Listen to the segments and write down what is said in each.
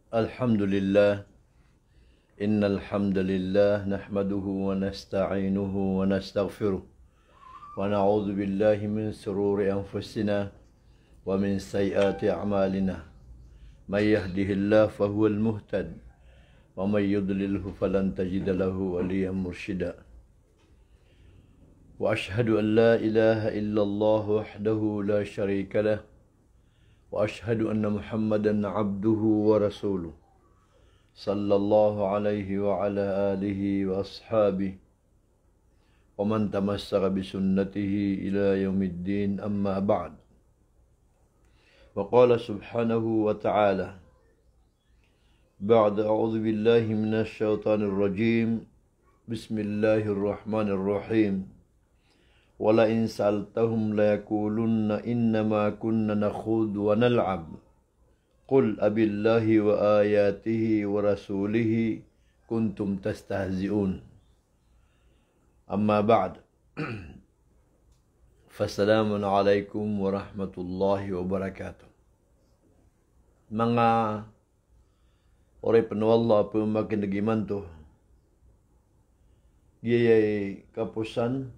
الحمد لله إن الحمد لله نحمده ونستعينه ونستغفره ونعوذ بالله من شرور أنفسنا ومن سيئات أعمالنا من يهده الله فهو المهتد ومن يضلله فلن تجد له وليا مرشدا وأشهد أن لا إله إلا الله وحده لا شريك له وأشهد أن محمدا عبده ورسوله صلى الله عليه وعلى آله وأصحابه ومن تمسك بسنته إلى يوم الدين أما بعد. وقال سبحانه وتعالى بعد أعوذ بالله من الشيطان الرجيم بسم الله الرحمن الرحيم ولئن سألتهم ليقولن إنما كنا نخوض ونلعب قل أبي الله وآياته ورسوله كنتم تستهزئون أما بعد فالسلام عليكم ورحمة الله وبركاته. Mga ore penwalla pemakin nagiman to giyay kapusan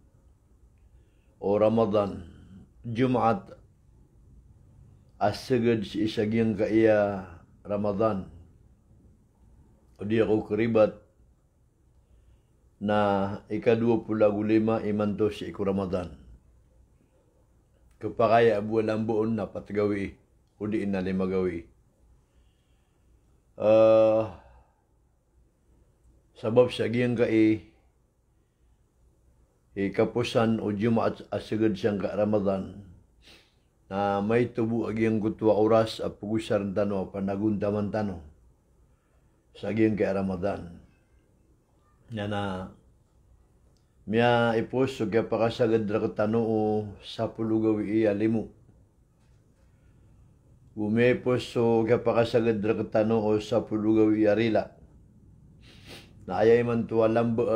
o Ramadan Jumat asagad si isagyang kaya Ramadan o di ako karibat na ika-25 imanto si iku Ramadan kapakaya abuan lambuon na patgawi o di inali magawi sabab sa agyang kaya kapusan o Jumat asagad siyang ka Ramadan na may tubo agyang gutwa oras at pugusar tano panaguntaman tano sa agyang ka Ramadan na miya ipos o kaya pakasagad ra katano o sa pulugawi iya limu umepos o kaya pakasagad ra katano o sa pulugawi iya rila na ayay man tuwa lambo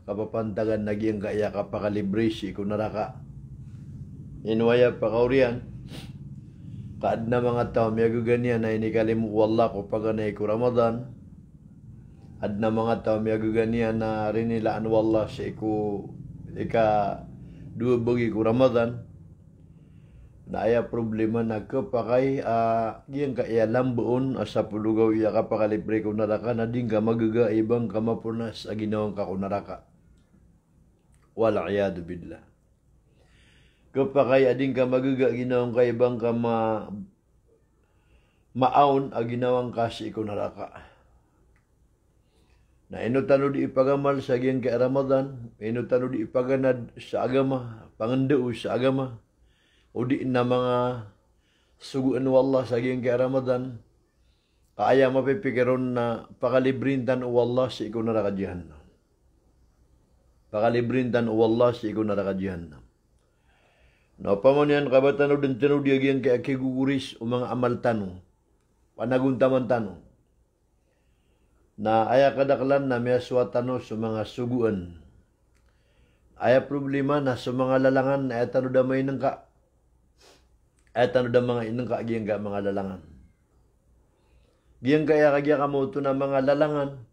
kapapantagan naging kaya kapakalibre si kunaraka. Inuwaya pakaurian, kaad na mga tao, miyago ganyan na inikalimu wallah ko paganay ko Ramadan. Ad na mga tao, miyago ganyan na rinilaan wallah sa ika dua bagi ko Ramadan. Na aya problema na kapakay, yung kaya lambuon, sa pulugaw iya kapakalibre kunaraka, na din ka magaga ibang kamapunas a ginawang ka kunaraka. Wal'iyadu billah. Kapakay ading ka magaga ginawang kaibang ka maawon a ginawang kasi ikunaraka. Na inutano di ipagamal sa aging kay Ramadan, inutano di ipaganad sa agama, pangandao sa agama, o di na mga suguan wallah sa aging kay Ramadan, kaya mapipikiron na pakalibrintan o wallah sa ikunaraka jihannam. Pakalibrintan o wallah sa ikunaraka jihannam. No, pamanyan kabatano din tano di agyang kaya kiguguris o mga amal tano, panaguntaman tano, na aya kadaklan na may aswatano sa mga suguan. Aya problema na sa mga lalangan na ayatano damay nang ka, ayatano da mga inang ka agyang ka mga lalangan. Giyang kaya kagya kamoto na mga lalangan,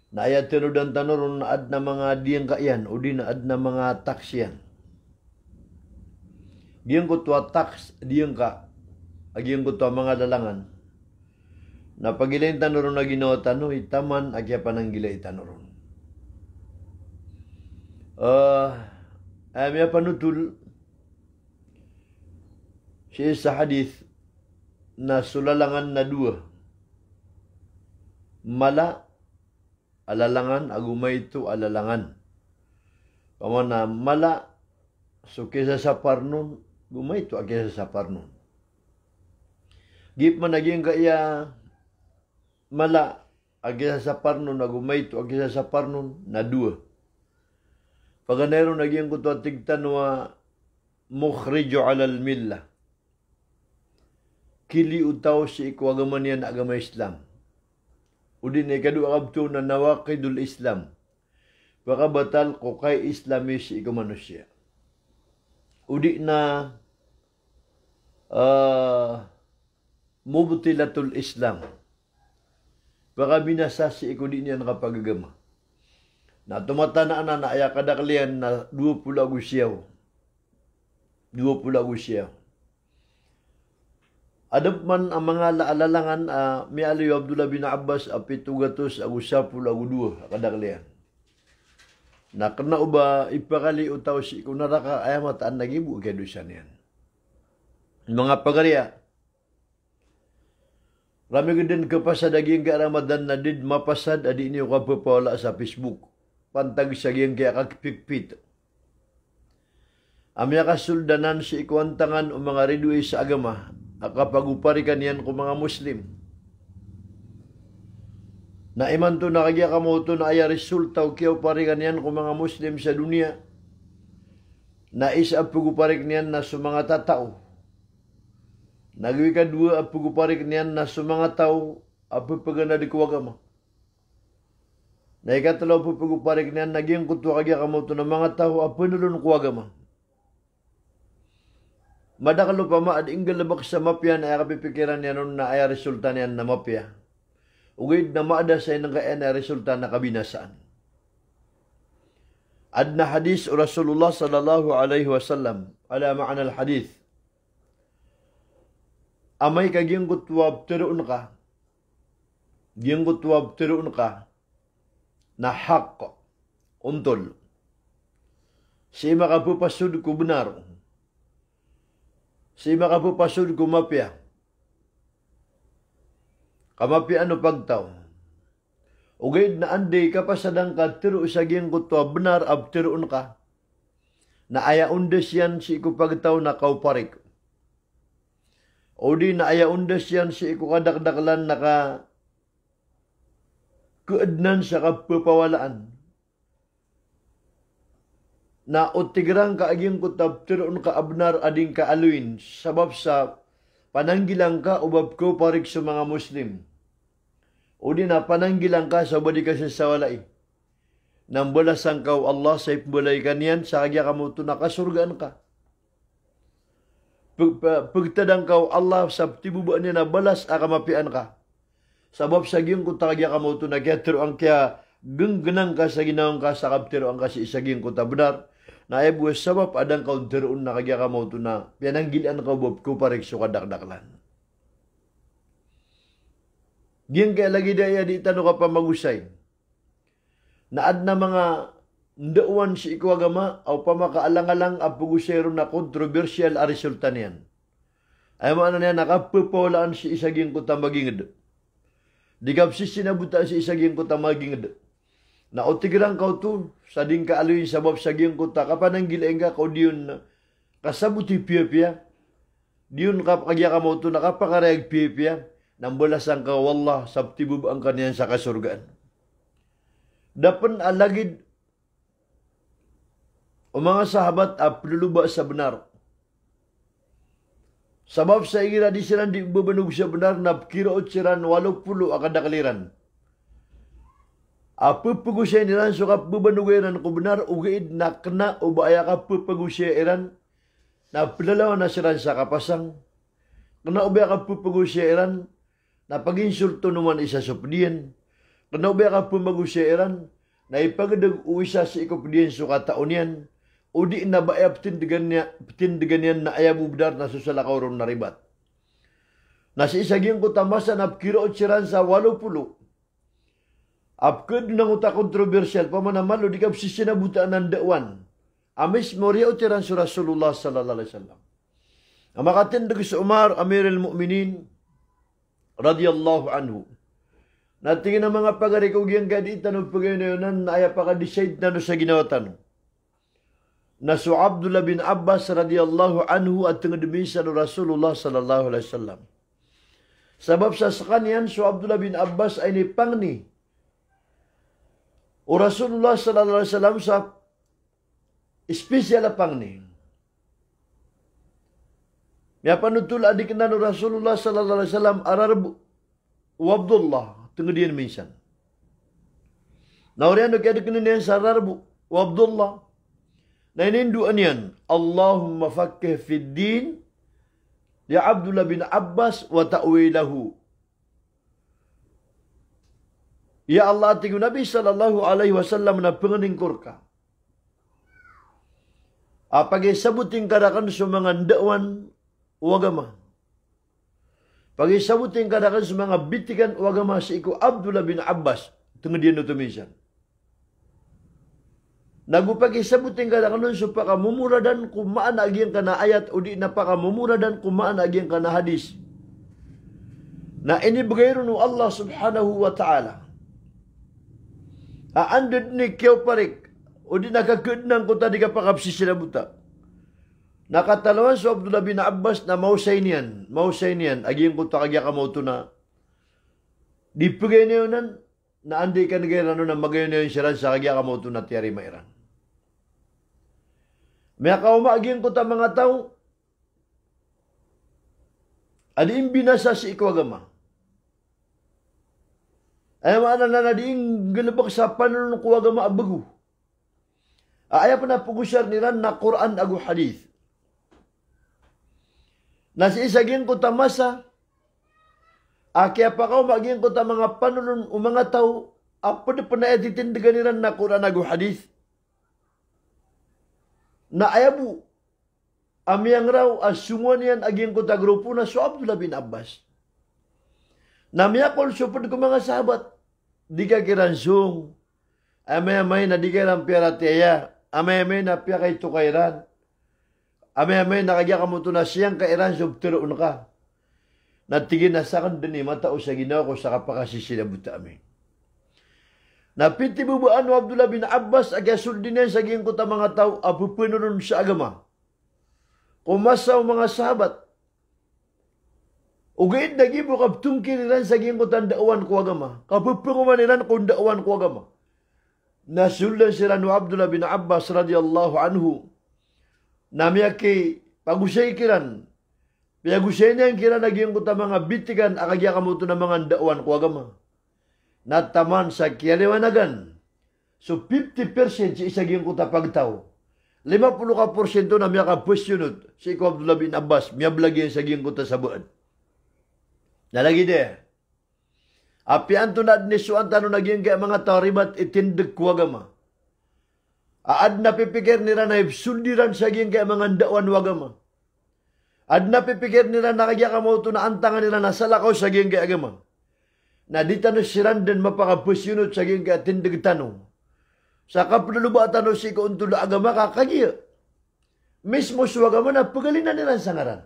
na ayatano dan tanoron na ad na mga diyang kayan o di na ad na mga taksyan. Giyang ko tuwa taks, diyang ka, agiyang ko tuwa mga lalangan, na pagilayin tanoron na ginawa tano, itaman, agya pananggilay tanoron. May panutul, siya sa hadith, na sulalangan na dua, mala, alalangan, agumay ito, alalangan. Pamana, mala, so kesa sa parnon, gumay ito, kesa sa parnon. Gip man naging kaya mala, agisa sa parnon, agumay ito, agisa sa parnon, na dua. Paganero naging kuto tigtan wa mukhrijo alal milla. Kili utaw si ikwagaman yan agama Islam. Udin ikadu akabto na nawakidul Islam. Baka batal ko kay Islami si ikamanusya. Udi na mubtilatul Islam. Para binasasi iku di niyan kapagagama. Na tumata na anak ya kadaklian na 20 Agustiaw. 20 Agustiaw. Adap man ang mga laalalangan mi Aliyo Abdullah bin Abbas api 200 Agusapul Agudua kadaklian. Na kena uba ipakali utaw si kunaraka ayamat an nagibu kay dusan yan. Mga pagarya. Rami geden kapasad aging ka Ramadan na did mapasad adi niyo kapapawala sa Facebook. Pantag sa aging kaya kakpikpit. Amya kasuldanan si ikwantangan o mga ridui sa agama. Akapaguparikan yan ko mga Muslim. Na iman to nakagya kamoto na aya resulta o kiyaw parikan yan ko mga Muslim sa dunia. Na isa paguparik niyan na sa mga tatao. Nagwi kadua paguparik niyan na sa mga tao apo pagana di kuwagama. Na ikatalaw paguparik niyan naging kutwa kagya kamoto na mga tao apo nulun kuwagama. Madakalo pa ma ad inggal labak sa mapya na kapipikiran niya nun na ay resulta niyan na mapya. Ugid na maada sa inang kaya na resulta na kabinasaan. Adna hadis Rasulullah sallallahu alaihi wasallam ala ma'na al-hadith. Amay ka giyang kutwab tiruun ka. Giyang kutwab tiruun ka na hak untol. Si makapupasud ko benar. Si makapupasud ko mapya. Kamapya ano pagtaw. Ugid na anday kapasadang ka tiru sa giyang kutwa benar ab tiruun ka. Na aya undes yan si iku pagtaw na kauparik. O di na aya undes yan si iku kadakdaklan na ka keednan sa kapapawalaan. Na utigrang kaaging kutab tiruun ka abnar ading kaaluin sabab sa pananggilang ka ubab ko parik sa mga Muslim. O di na pananggilang ka sa badi ka sa walay. Nang balasang ka Allah sa ipulay kanyan sa kagya kamuto na kasurgaan ka. Pagtadang ka Allah sa tibubaan niya na balas akamapian ka. Sabab sa giyong kuta kagya kamuto na kaya tiruang kaya genggenang ka sa ginawang ka sa kaptiruang ka si isaging kuta benar. Na ay buwas sabab adang kau tiruun na kagya kamuto na pinanggilan ka ubab ko parik sa kadakdaklan. Giyang kaya lagi daya di tanong ka pa magusay. Naad na mga ndauan si ikuagama o pamakaalang-alang ang pagusero na kontrobersyal a resulta niyan. Ay mo ano niya, nakapapawalaan si isaging kuta magingid. Di kapsis sinabuta si isaging kuta magingid. Na otigrang kau tu, sa ding kaaluin sabab saging kuta, kapananggil enga kau diyon kasabuti piya-piya. Diyon kapagya ka mo tu, nakapakarayag piya-piya. Nang balasang ka, wallah, sabtibub ang kanyan sa kasurgaan. Dapan alagid o mga sahabat apiluluba sa benar. Sabab sa igira di silang di bebanug sa benar na kiraot siran 80 akadakaliran. Apupagusya niran so kapubanugiran ko benar ugaid na kena o baaya kapupagusya iran na pilalaw na siran sa kapasang. Kena o baaya kapupagusya iran na paginsulto naman isa sa pediyan. Kena o baaya kapupagusya iran na ipagadag uwisa sa ikopediyan so kataon yan. O di na baaya patindigan yan na ayabubdar na susalakaw ron na ribat. Na si isaging ko tamasan apkiraot siran sa 80. Apkod nang uta kontrobersyal pamanamalo di kapsi sinabutaan ng dawan. Amis moriya utiran sa Rasulullah sallallahu alaihi wasallam. Ang makatindag sa Umar Amirul Mu'minin radiyallahu anhu. Natingin ang mga pagarikaw giyang gaditan o pagayonan na aya paka-decide na no sa ginawa tanong. Na su Abdullah bin Abbas radiyallahu anhu at tingadumisa no Rasulullah sallallahu alaihi wasallam. Sabab sa kanyan su Abdullah bin Abbas ay nipangni o Rasulullah sallallahu alaihi wasallam sa espesyal apang ni. May panutul adik na no Rasulullah sallallahu alaihi wasallam ararbu wa Abdullah tengedian minsan. Naurian do kaya dikenanian sa ararbu wa Abdullah. Na ininduan yan, Allahumma fakkih fid din Ya Abdullah bin Abbas wa ta'wilahu. Ya Allah atiku Nabi sallallahu alaihi wasallam na pengeningkur ka. Apagi sabuting kadakan sumangan dakwan wagama. Pagi sabuting kadakan sumangan bitikan wagama siku Abdullah bin Abbas tengedian utumisan. Nagu pagi sabuting kadakan supaya mumuradan kumaan agian kana ayat udi napaka mumuradan kumaan agian kana hadis. Nah ini begairunu Allah subhanahu wa ta'ala. Andud ni kau parik. Udi nakakudnang ko tadi kapakap si sila buta. Nakatalawan so Abdullah bin Abbas na mausainian. Mausainian. Agi yung kuta kagya ka mauto na. Di pagay na yun na andi ka nagay na magayon na yun siya sa kagya ka mauto na tiyari mairan. May kauma agi yung kuta mga tao. Adi yung binasa si ikwagama. Ay maana na diing galabak sa panunong kuwaga maabagu. Ay pa na pugusar niran na Quran agu hadith. Nasi isagin ko tamasa. Kaya pa kau maging ko ta mga panunong mga tao. Apa na panayatitindigan niran na Quran agu hadith. Na ayabu. Amiyang raw asunguan yan aging ko ta grupo na so Abdullah bin Abbas. Namiyakol supod ko mga sahabat. Di ka kiransong. Amay-amay na di ka lang pirataya. Amay-amay na piya kay tukairan. Amay-amay na kagya kamuto na siyang kairan subtiroon ka. Natigin na sa kan din matao sa ginawa ko sa kapakasisinabuta amin. Napiti bubaan wa Abdullah bin Abbas agya suldin yan sa giyang kuta mga tao apupununon sa agama. Kumasaw mga sahabat. Ugaid nagi mo kaptungkin nilan sa giyang kutan daawan ko agama. Kapupunguman nilan kung daawan ko agama. Nasuldan sila no Abdullah bin Abbas radiyallahu anhu. Namiyaki pagusay kiran. Piyagusay niya ang kiran na giyang kutan mga bitikan akagya kamuto na mga daawan ko agama. Nataman sa kiyaliwanagan. So 50% si isa giyang kutan pagtaw. 50% na miyaka pwestyunod si Abdullah bin Abbas. Miyablagi sa giyang kutan sa buwan. Nalagi de. Api anto na nisuan tano naging kaya mga taribat itindig wagama. Aad na pipikir nila na ibsundiran sa giyang kaya mga daawan wagama. Ad na pipikir nila na kaya kamauto na antangan nila na salakaw sa giyang kaya agama. Na di tano siran din mapakapusyunod sa giyang kaya tindig tanong. Sa kapnuluba tano si kuuntula agama kakagya. Mismo sa wagama na pagalinan nila sa ngaran.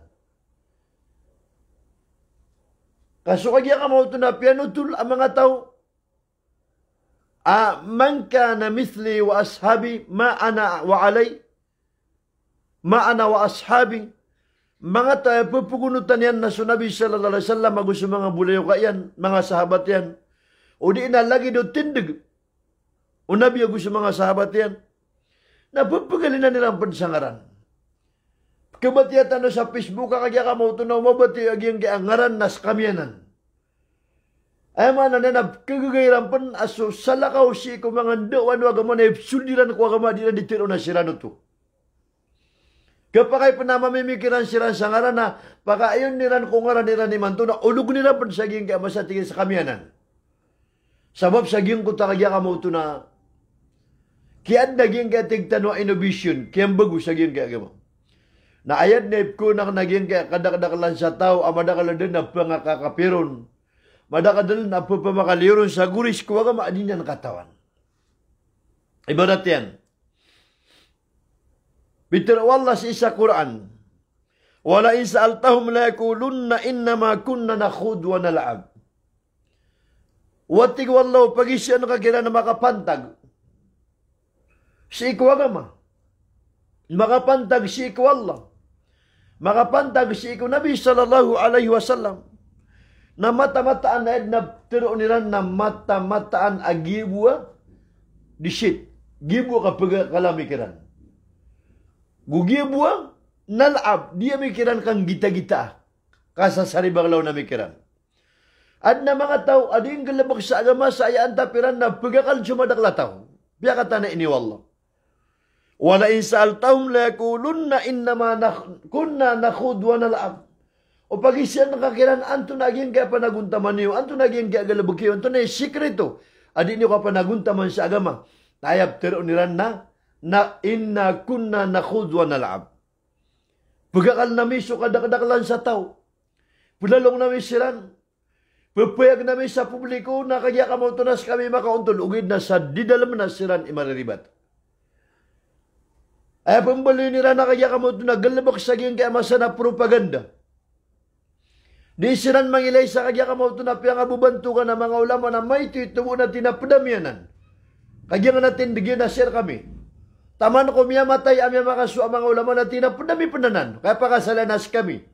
Kaso kaya ka mo ito na pianutul ang mga tao. Man kana mithli wa ashabi ma ana wa alay. Ma ana wa ashabi. Mga tayo pupugunutan yan na sunabi sallallahu alaihi wasallam agus mga bulayo ka yan, mga sahabat yan. O di na lagi do tindig. O nabi agus mga sahabat yan. Napupugalin na nilang pansangaran. Kabatiyatan na sa Facebook kagya ka mo ito na umabati aging kiangaran nas kamyanan. Ay man na kagagayran pan aso salakaw si ko mga dawan wagama na sundiran ko wagama di na ditiro na sirano to. Kapag ay panamamimikiran siran sa ngaran na pagkaayon niran kung ngaran niran ni Manto na ulog nila pan sa aging kaya masatingin sa kamyanan. Sabab sa aging ko takagya ka mo ito na kiyan naging kaya tigtanwa innovation kiyang bagus sa aging kaya agama. Na ayat na ko na naging kadakadakalan sa tao, amadakalan din na pangakakapiron. Madakadalan na papamakaliron sa guris ko, waga maadin yan katawan. Ibadat yan. Bitir Allah sa isa Quran. Wala in sa'altahum la yakulunna innama kunna nakhud wa nal'ab. Watig wallahu pagisyan kakira na makapantag. Si ikwaga ma. Makapantag si ikwallah. Makapantag si iku Nabi sallallahu alaihi wasallam na mata-mataan na nabtiro nila na mata-mataan agibwa di shit. Gibwa kapag kalamikiran. Gugibwa nalab. Dia mikiran kang gita-gita. Kasasaribang law na mikiran. At na mga tao, ading galabak sa agama sa ayaan tapiran na pagakal sumadakla Biya kata na iniwallah. Wala in sa'altahum la yakulunna innama kunna nakhud wa nal'ab. O pagi siya nakakiran, anto naging kaya panaguntaman niyo, anto naging kaya galabukiyo, anto na yung sikreto. Adi niyo ka panaguntaman sa agama. Tayap tero niran na inna kunna nakhudwa nalab. Pagkakal nami so kadakdaklan sa tao. Pulalong nami siran. Pupayag nami sa publiko na kaya kamotunas kami makauntol. Ugid na sa didalam na siran imariribat. Ay pambali nila na kaya kamotunas galabak sa giyang kaya masa na propaganda. Di siran mangilay sa kaya kamotunas piyang abubantukan ng mga ulama na may tubo na tinapadamyanan. Kaya nga natin bigyan na sir kami. Taman ko miya matay amya makasua mga ulama na tinapadami pananan. Kaya pakasalanas kami.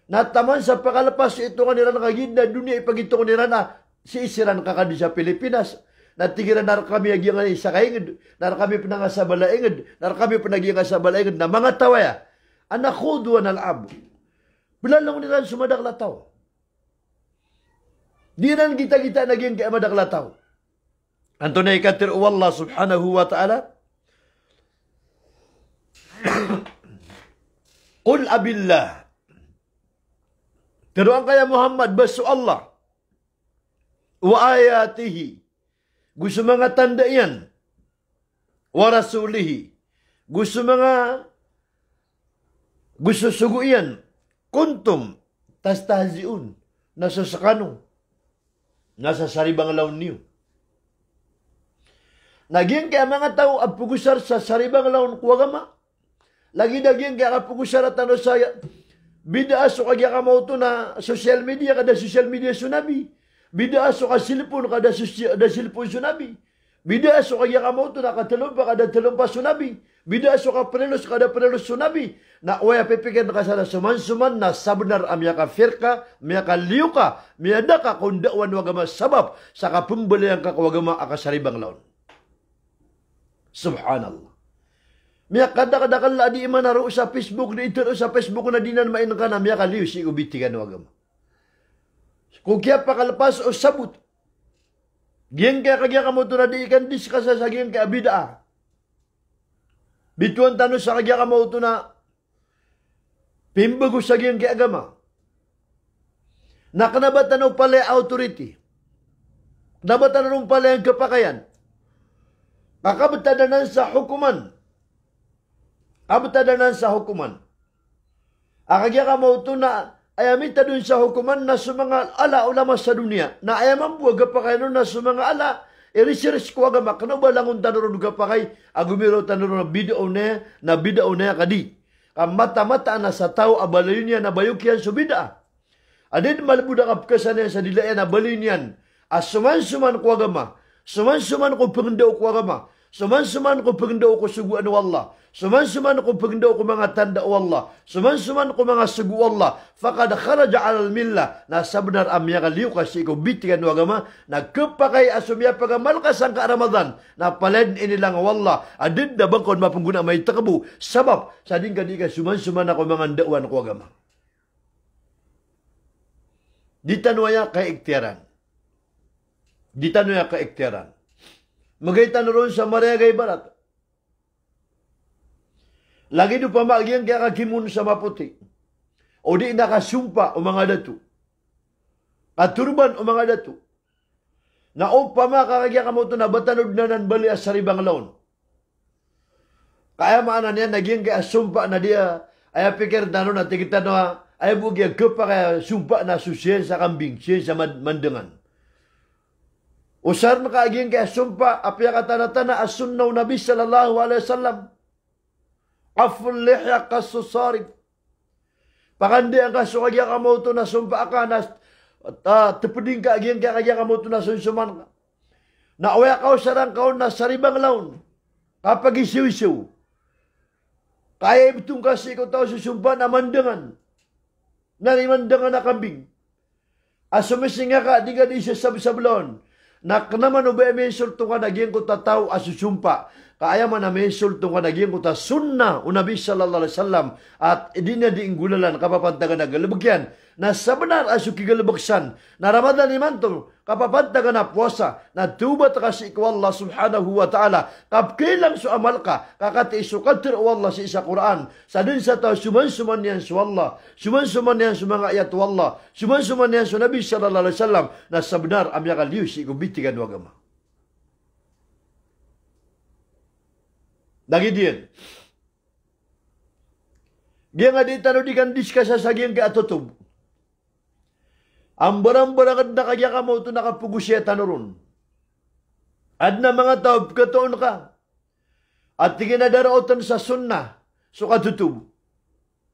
Nataman sa pakalapas ito nga nila nakagid na dunia ipagito ko nila na si isiran kakadi sa Pilipinas. Natigiran na kami agyang isa kaingid. Na kami pinangasabalaingid. Na kami pinagyang na mga tawaya. Anak ko duwan alab. Bilalong nila sumadaklataw. Di nan kita-kita naging kaya madaklataw. Anto na ikatir Allah subhanahu wa ta'ala. Qul abillah. Teruang kaya Muhammad basu Allah. Wa ayatihi. Gusto mga tanda yan. Wa rasulihi. Gusto sugu yan. Kuntum tastahziun. Nasa sakano. Nasa saribang laon niyo. Naging kaya mga tao apugusar sa saribang laon kuwagama. Lagi naging kaya apugusar at ano sa bida aso kaya kamauto na social media kada social media sunabi. Bida aso ka silpon kada silpon sunabi. Bida aso kaya kamauto na katalumpa kada talumpa sunabi. Bida aso ka prelos kada prelos sunabi. Na waya pipikir na kasala suman-suman na sabnar amya ka firka, miya ka liyuka, miya da ka kundawan wagama sabab sa kapumbali ang kakawagama akasaribang laon. Subhanallah. Miya kada-kadakal la di imanaro sa Facebook, di ito sa Facebook na dinan mainang ka na miya ka liyo si ubitigan wagama. Kung kaya pakalapas o sabot, giyang kaya kagya kamoto na di ikan diskasa sa giyang kaya bidaa. Bituan tanong sa kagya kamoto na pimbago sa giyang kaya agama. Nakanabatan o pala authority. Nabatan o pala ang kapakayan. Kakabtadanan sa hukuman. Kabtadanan sa hukuman. Akagya kamoto na ayamita dun sa hukuman na sumanga ala ulama sa dunia. Na ayaman buwag kapakayan na sumanga ala. Iriseres ko agama. Kano ba langon tanurong kapakay? Agumiro tanurong na bidao na kadi. Mata-mata na sa tao abalayon niya na bayok yan subida. Adin malbudak apkasan yan sa dilayan abalayon yan. Suman-suman ko agama. Suman-suman ko pagdaw ko agama. Suman-suman ko pagdaw ko suguan o Allah. Suman-suman ko pagdaw ko mga tanda o Allah. Suman-suman ko mga sugu Allah. Fakad kharaja alal millah. Na sabnar amya kaliw kasi ko bitikan o agama. Nagkapakay asumya pagamalkas ang ka-Ramadan. Na palad inilang o Allah. Adin na bangkon mapungguna may takabu. Sabab sa din ka suman-suman ako mga dawan ko agama. Di tanwaya kaiktiran. Di tanwaya kaiktiran. Magaitan ron sa Mariagay Barat. Lagi do pamagyan kaya kakimun sa maputi. O di nakasumpa o mga datu. Katurban o mga datu. Na o pamakakagya kamo ito na batanod na nanbali as saribang laon. Kaya maanan yan, naging kaya sumpa na dia. Ay pikir na ron, natikita na ay bugya kepa kaya sumpa na susiyan sa kambing, siyan sa mandengan. Usar na kaaging kaya sumpa, apya katana-tana as-sunnaw Nabi sallallahu alaihi wasallam. Aful lihya kasusarib. Pakandi ang kasukagya kamoto na sumpa ka na tepeding kaaging kaya kamoto na sunsuman ka. Naawaya ka sarang kaon na saribang laon. Kapag isiw-isiw. Kaya itong kasi ikaw tao susumpa na mandangan. Nanimandangan na kambing. Asumisinga ka, di ka di siya sablaon. Nak naman ubi emisyon to ka naging ko tataw asusumpa Kaya man na mesul tong kanaging kuta sunnah o Nabi sallallahu alaihi wasallam at di na diinggulalan kapapantagan na galabagyan na sa benar asu kigalabagsan na Ramadan iman to kapapantagan na puasa na tubat kasi ikaw Allah subhanahu wa ta'ala kapkilang su amal ka kakati isukatir o Allah sa isa Quran sa din sa tao suman-suman yan su Allah suman-suman yan su mga ayat Allah suman-suman yan su Nabi sallallahu alaihi wasallam na sa benar amya kaliw si ikubitigan wagama. Nagidiyan. Dia nga di tano di kandis ka sa sagyang kaatotob. Ang barang-barang na kaya ka mo ito nakapugusya tanurun. At na mga tao, katoon ka. At tingin na darautan sa sunnah, so katutob.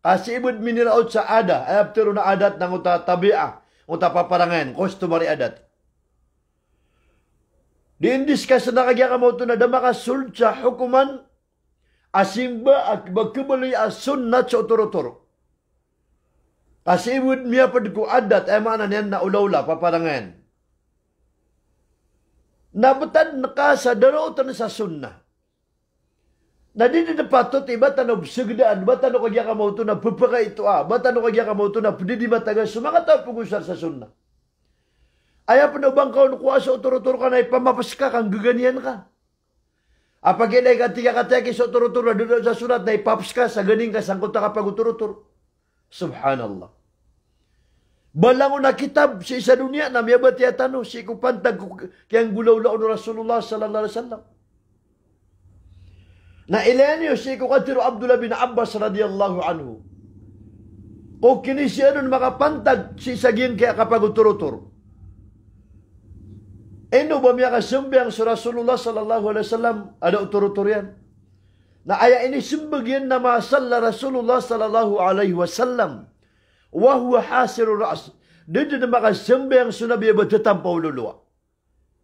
Kasi ibud miniraot sa ada, ay aptero na adat ng uta tabi'a, uta paparangan, customary adat. Diindis ka sa nakagya ka mo ito na damaka sulca hukuman, asimba at magkabali as sunnat sa otoro-toro. Kasi ibud miya pad ko adat ay maanan yan na ulaw-ula paparangan. Nabatan na ka sa darautan sa sunnah. Na di na patot iba tanong sugdaan, ba tanong kagya ka mo ito na pupaka ito ba tanong kagya ka mo ito na pwede matagal sa mga tao pugusar sa sunnah. Ayaw pa na bang kaon kuha sa otoro-toro ka na ipamapas ka kang gaganian ka. Apag ilay ka tiga-kateki sa otoro-toro na doon sa sunat na ipaps ka sa ganing ka sangkot ka pag otoro-toro. Subhanallah. Balang na kitab sa isa dunia na may batiyatano si kupantag kayang gulaw-law ng Rasulullah sallallahu alaihi wasallam. Na ilanyo si kukatiro Abdullah bin Abbas radiyallahu anhu. O kinisyanon makapantag si saging kaya kapag otoro-toro. Eno ba miya kasambiang sa Rasulullah sallallahu alaihi wasallam ada uturo-turian. Na aya ini sembagyan na masalla Rasulullah sallallahu alaihi wasallam. Wa huwa hasiru ra's. Dito na makasambiang sunabi ba tatampaw luluwa.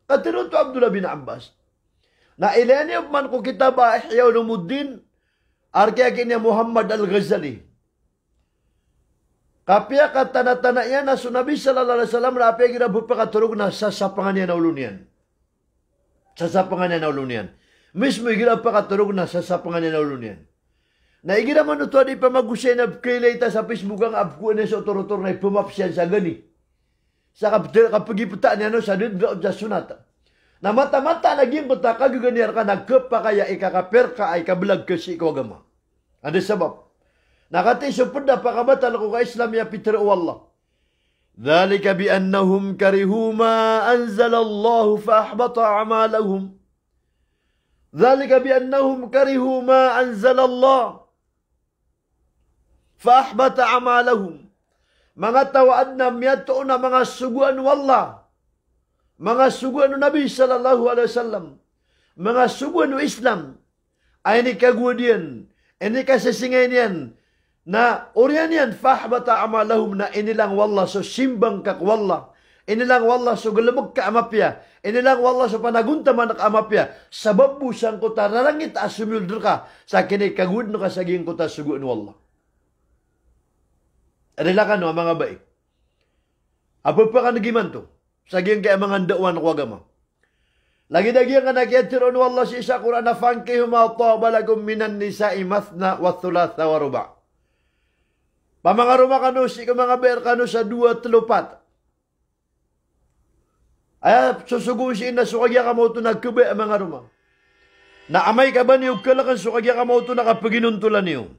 Katiro to Abdullah bin Abbas. Na ilani man ko kitaba Ihya Ulumuddin arkaya kini Muhammad Al-Ghazali. Kapya katana-tana yan na sunabi sallallahu alaihi wasallam na apya gira bupakaturog na sasapangan niya na ulunian. Sasapangan niya na ulunian. Mismo gira pakaturog na sasapangan niya na ulunian. Na igira man ito di pa magusay na kailita sa Facebook ang abkuan niya sa otorotor na ipumapsyan sa gani. Sa kapagiputaan niya no sa dudrood sa sunata. Na mata-mata naging kuta kagaganiyar ka nagkapakaya ikakaper ka ay kabelag kasi ikaw agama. Ano sabab? Nakati supunda pakabatal ko ka Islam ya Peter o Allah. Dhalika bi annahum karihu ma anzala Allah fa ahbata a'malahum. Dhalika bi annahum karihu ma anzala Allah fa ahbata a'malahum. Mga tawad na miyato na mga suguan wallah. Mga suguan ng Nabi sallallahu alaihi wasallam. Mga suguan ng Islam. Ay ni kagwadian. Ini kasisingay niyan. Na orian yan, fahbata amalahum na inilang wallah so simbang kak wallah. Inilang wallah so galabag ka amapya. Inilang wallah so panaguntaman ka amapya. Sabab mo siyang kuta narangit asumuldur ka sa kinikagud no kasaging kuta suguan wallah. Adila ka no, mga baik. Apa pa ka nagiman to? Saging kaya mga dawan ko agama. Lagi-lagi nga nakiatiron wallah si isa Quran na fankihum at-tabalakum minan nisa'i mathna wa thulatha wa ruba'. Pamanga rumah kanu, si mga ber kanu sa 2-3. Ay, susugun si ina, sukagya ka mo ito nagkabe ang mga rumah. Na amay ka ba niyo, kalakan sukagya ka mo ito nakapaginuntulan niyo.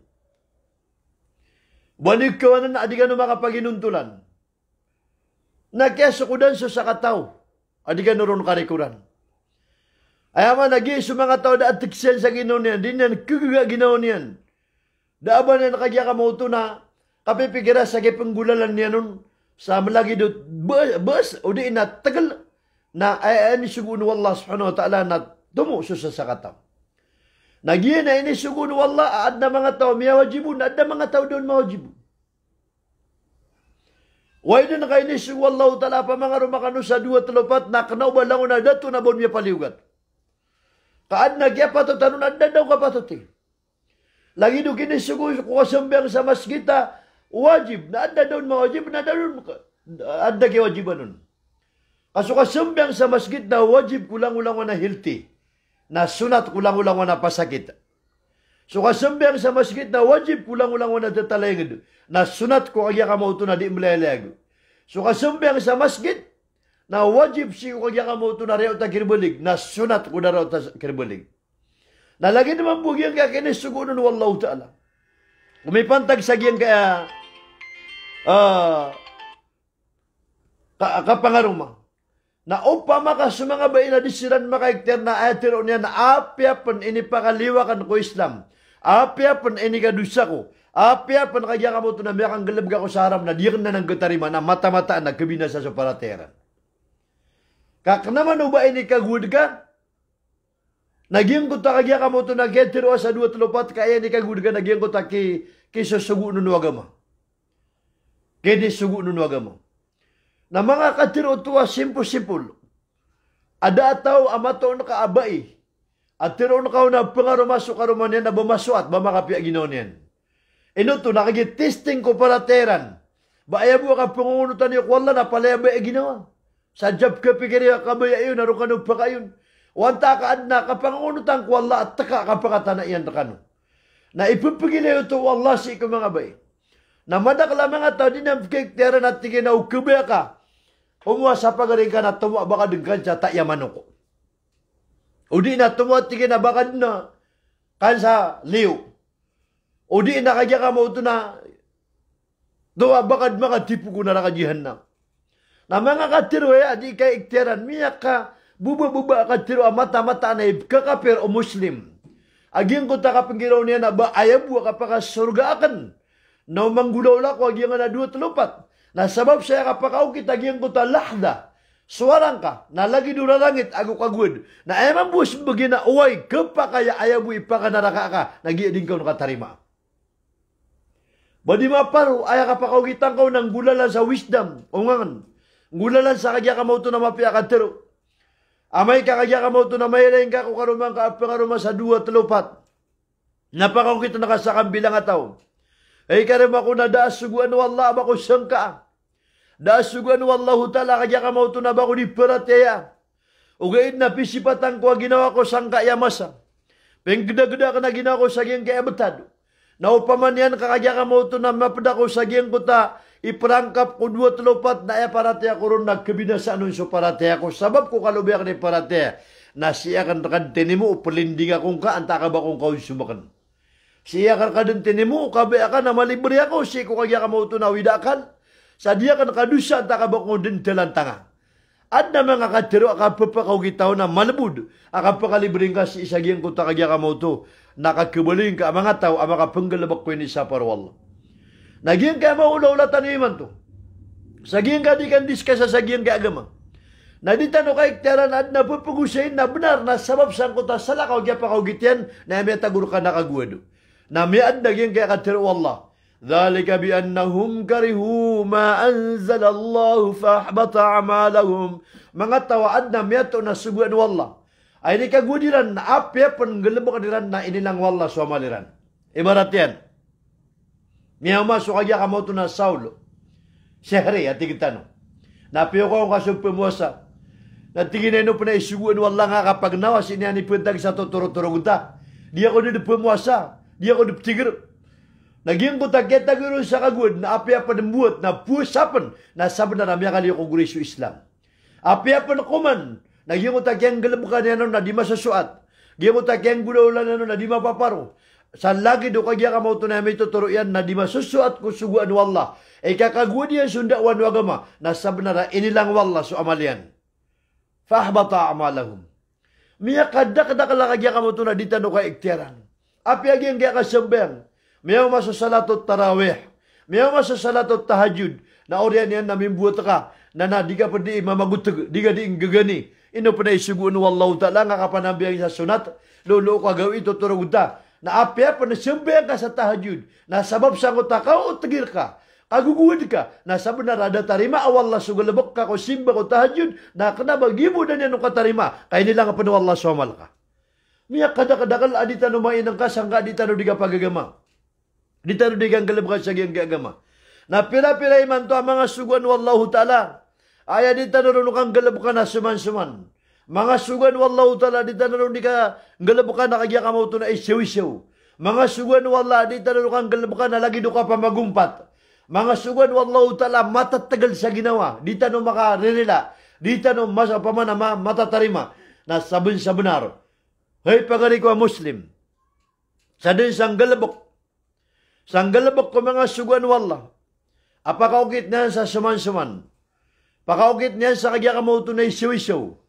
Banig ka na adi ka no makapaginuntulan. Nagkasukudan sa kataw, adi ka noron karikuran. Ay, ama, nag-iiso mga tao na atiksen sa ginaw niyan, di niyan, kukuga ginaw niyan. Daaban na nakagya ka mo ito na, kapipigira sa kipanggulalan niya nun sa malagi doon bus o di na tagal na ay sugun wallah subhanahu wa ta'ala na dumuso sa sakataw. Nagyan na inisugun wallah ad na mga tao miyawajibun ad na mga tao doon mawajibun. Way doon na kayo inisugun wallah ta'ala pa mga rumakano sa 2-3 na kanaw ba lang na dato na bon miya paliugat. Kaad na kaya pato tanong ad na daw ka pato ti. Lagi doon kinisugun ko kasambang sa maskita wajib na adda doon mawajib na doon adda kay wajiban nun. Kaso kasambang sa masjid na wajib kulang-ulang na healthy. na sunat kulang-ulang wana pasakit. So kasembiang sa masjid na wajib kulang-ulang wana tatalayang na sunat ko kaya ka mauto na di melayalag. So kasembiang sa masjid na wajib si ko kaya ka mauto na reo ta kirbulig na sunat ko na reo ta kirbulig. Na lagi naman bugyan kaya kinisugunan wallahu ta'ala. Umipantag sa giyang kaya kapangaruma. Na upama ka sa mga bayi na disiran makaikter na ayatiro niya na apya pan ini pakaliwakan ko Islam. Apya pan ini kadusa ko. Apya pan kaya ka mo ito na miyakang galab ka ko sa haram na diyan na nang katarima na mata-mata na kabinasa sa parateran. Kaknaman ba ini kagud ka? Nagyang ko ta kaya ka mo ito na getiro sa 2-3 kaya ini kagud ka nagyang ko ta kisusugu nun wagama. Kaya sugu nun wagama. Na mga katiro tuwa simple-simple. Ada ataw amato na kaabay. At tiro na kao na pangarumaso karuman yan na bumasuat, bamakapya ginaw niyan. Ino to, nakikitesting ko parateran. Ba ayaw mo ka pangungunutan niyo, wala na palaya ba ginawa. Sa job ka pikiriya kabaya yun, naroon ka pa kayon. Wanta ka adna, kapangungunutan ko wala at taka kapakatana iyan na kano. Na ipipigil yun to, wala si ikaw mga bay. Na madakla mga tao, di na kikteran at tingin na ukubaya ka. Umuwa sa pagaring ka na tumuwa baka dengkan sa takyaman ko. O di na tumuwa tingin na baka na kansa liw. O di na kaya ka mo ito na tuwa baka mga tipu ko na nakajihan na. Na mga katiro di ka ikteran, miyak ka, buba-buba katiro, mata-mata na kakapir o Muslim. Aging ko takapingiraw niya na ba ayaw ka pa ka surga akan. Na manggulaw la ko aging na 2-3. Na sabab saya kapakaw kita giyang ko talahda. Suwarang ka, na lagi dura langit, ako kagud. Na eman bus bagina, uway, kepa kaya ayaw mo ipakanaraka ka, nagiya din ka nakatarima. Badi maparu, ayaw kapakaw kitang ka ng gulalan sa wisdom. Ungangan, gulalan sa kagya ka mo ito na mapiya ka tero. Amay ka kagya ka mo ito na mayroon ka kung karumang ka pangaruma sa 2-3. Napakaw kita nakasakang bilang ataw. Ay karim ako na daas suguan wallah ba ko sangka. Daas suguan wallahu ta'ala kaya ka mauto na ba ko di perateya. Ugaid na pisipatan ko ginawa ko sangka yamasa. Penggeda-geda ka na ginawa ko sa giyang kaya betado. Na upaman yan kaya ka mauto na mapada ko sa giyang ko ta iperangkap ko 2-3 na ya parateya ko ron nagkabinasaan nun so parateya ko. Sabab ko kalubiyak ni parateya na siya kan tinimu upalinding akong ka anta ka ba kong kausumakan. Siya kan kadang tinimu kabe akan na malibri ako si ko kaya ka mauto na widakan. Sa dia kan kadusa anta ka ba kong dintelan tanga. At na mga katiro akapapakaw kitaw na malabud. Akapakalibring ka si isagyang ko ta kaya ka mauto. Nakakabaling ka mga tao ang makapanggalabak ko ni sa parwal. Nagyang ka maulaulatan niyo man to. Sagyang ka di kan diskas sa sagyang ka agama. Naditano ka ikteran at napupugusayin na benar na sabab sang ko ta salakaw kaya pakaw gitian na may tagur ka nakaguado. Na may ad nagyang kaya katiro wallah. ذلك بأنهم كرهوا ما أنزل الله فأحبط أعمالهم. Mga tawaan na miyato na subuan wallah. Ay ni kagudiran na apya panggalabak kadiran na inilang wallah suamaliran. Ibarat yan. Miyama sukagya ka mo ito na Saulo. Sehri at tigitano. Napiyo ko ang kasong pumuasa. Natigin na ino pa na isuguan wallah nga kapag nawas inihan ipintag sa tuturo-turong ta. Di ako na pumuasa. Di ako na tigir. Naging ko takita guru sa kagud na apya pa nembuot na pusapan na saban na ramya kali ko gurisu Islam. Apya pa kuman naging ko takyang galabukan niya na di masasuat. Giyang ko takyang gulaulan na di mapaparo. Sa lagi do kagya ka mo to na may tuturo yan na di masasuat ko suguan wallah. Ay kakagud yan sundawan wagama na saban na inilang wallah so amalian. Fahbata amalahum. Miya kada-kada kagya ka mo to na di tano ka iktiran. Apya giyang kaya kasambang. Miyaw maso salatot tarawih. Miyaw maso salatot tahajud. Na oriyan yan namimbuot ka. Na di ka pa di mamagutag. Di ka di gagani. Ino pa na isuguan wallahu ta'ala. Nga kapanabiyang sa sunat. Lolo ka gawin tuturog ta. Na apya pa na siyambang ka sa tahajud. Na sabab sa nguta ka o tagir ka. Kaguguwid ka. Na sabab na rada tarima. Awallah sugalabak ka ko simba ko tahajud. Na kanabagibo na niya nung katarima. Kaya nila nga panawallah suamal ka. Miya kada-kadakal adita no mainang ka. Sangka adita no di ka pagagama. Dito di kang kalabkan sa giyang agama. Na pira-piray man to ang mga suguan wallahu ta'ala. Aya dito no kang galabkan na suman-suman. Mga sugan wallahu ta'ala di tanong di ka galabukan na kagya ka mo ito na isyaw-isyaw. Mga sugan wallah di tanong kang galabukan na lagi do ka pa magumpat. Mga sugan wallahu ta'ala matatagal sa ginawa. Di tanong makaririla. Di tanong masa pamana matatarima na sabun sa benar. Hey pagari ko Muslim. Sa din sang galabok. Sang galabok ko mga sugan wallah. Apakaukit niyan sa suman-suman. Pakaukit niyan sa kagya ka mo ito na isyaw-isyaw.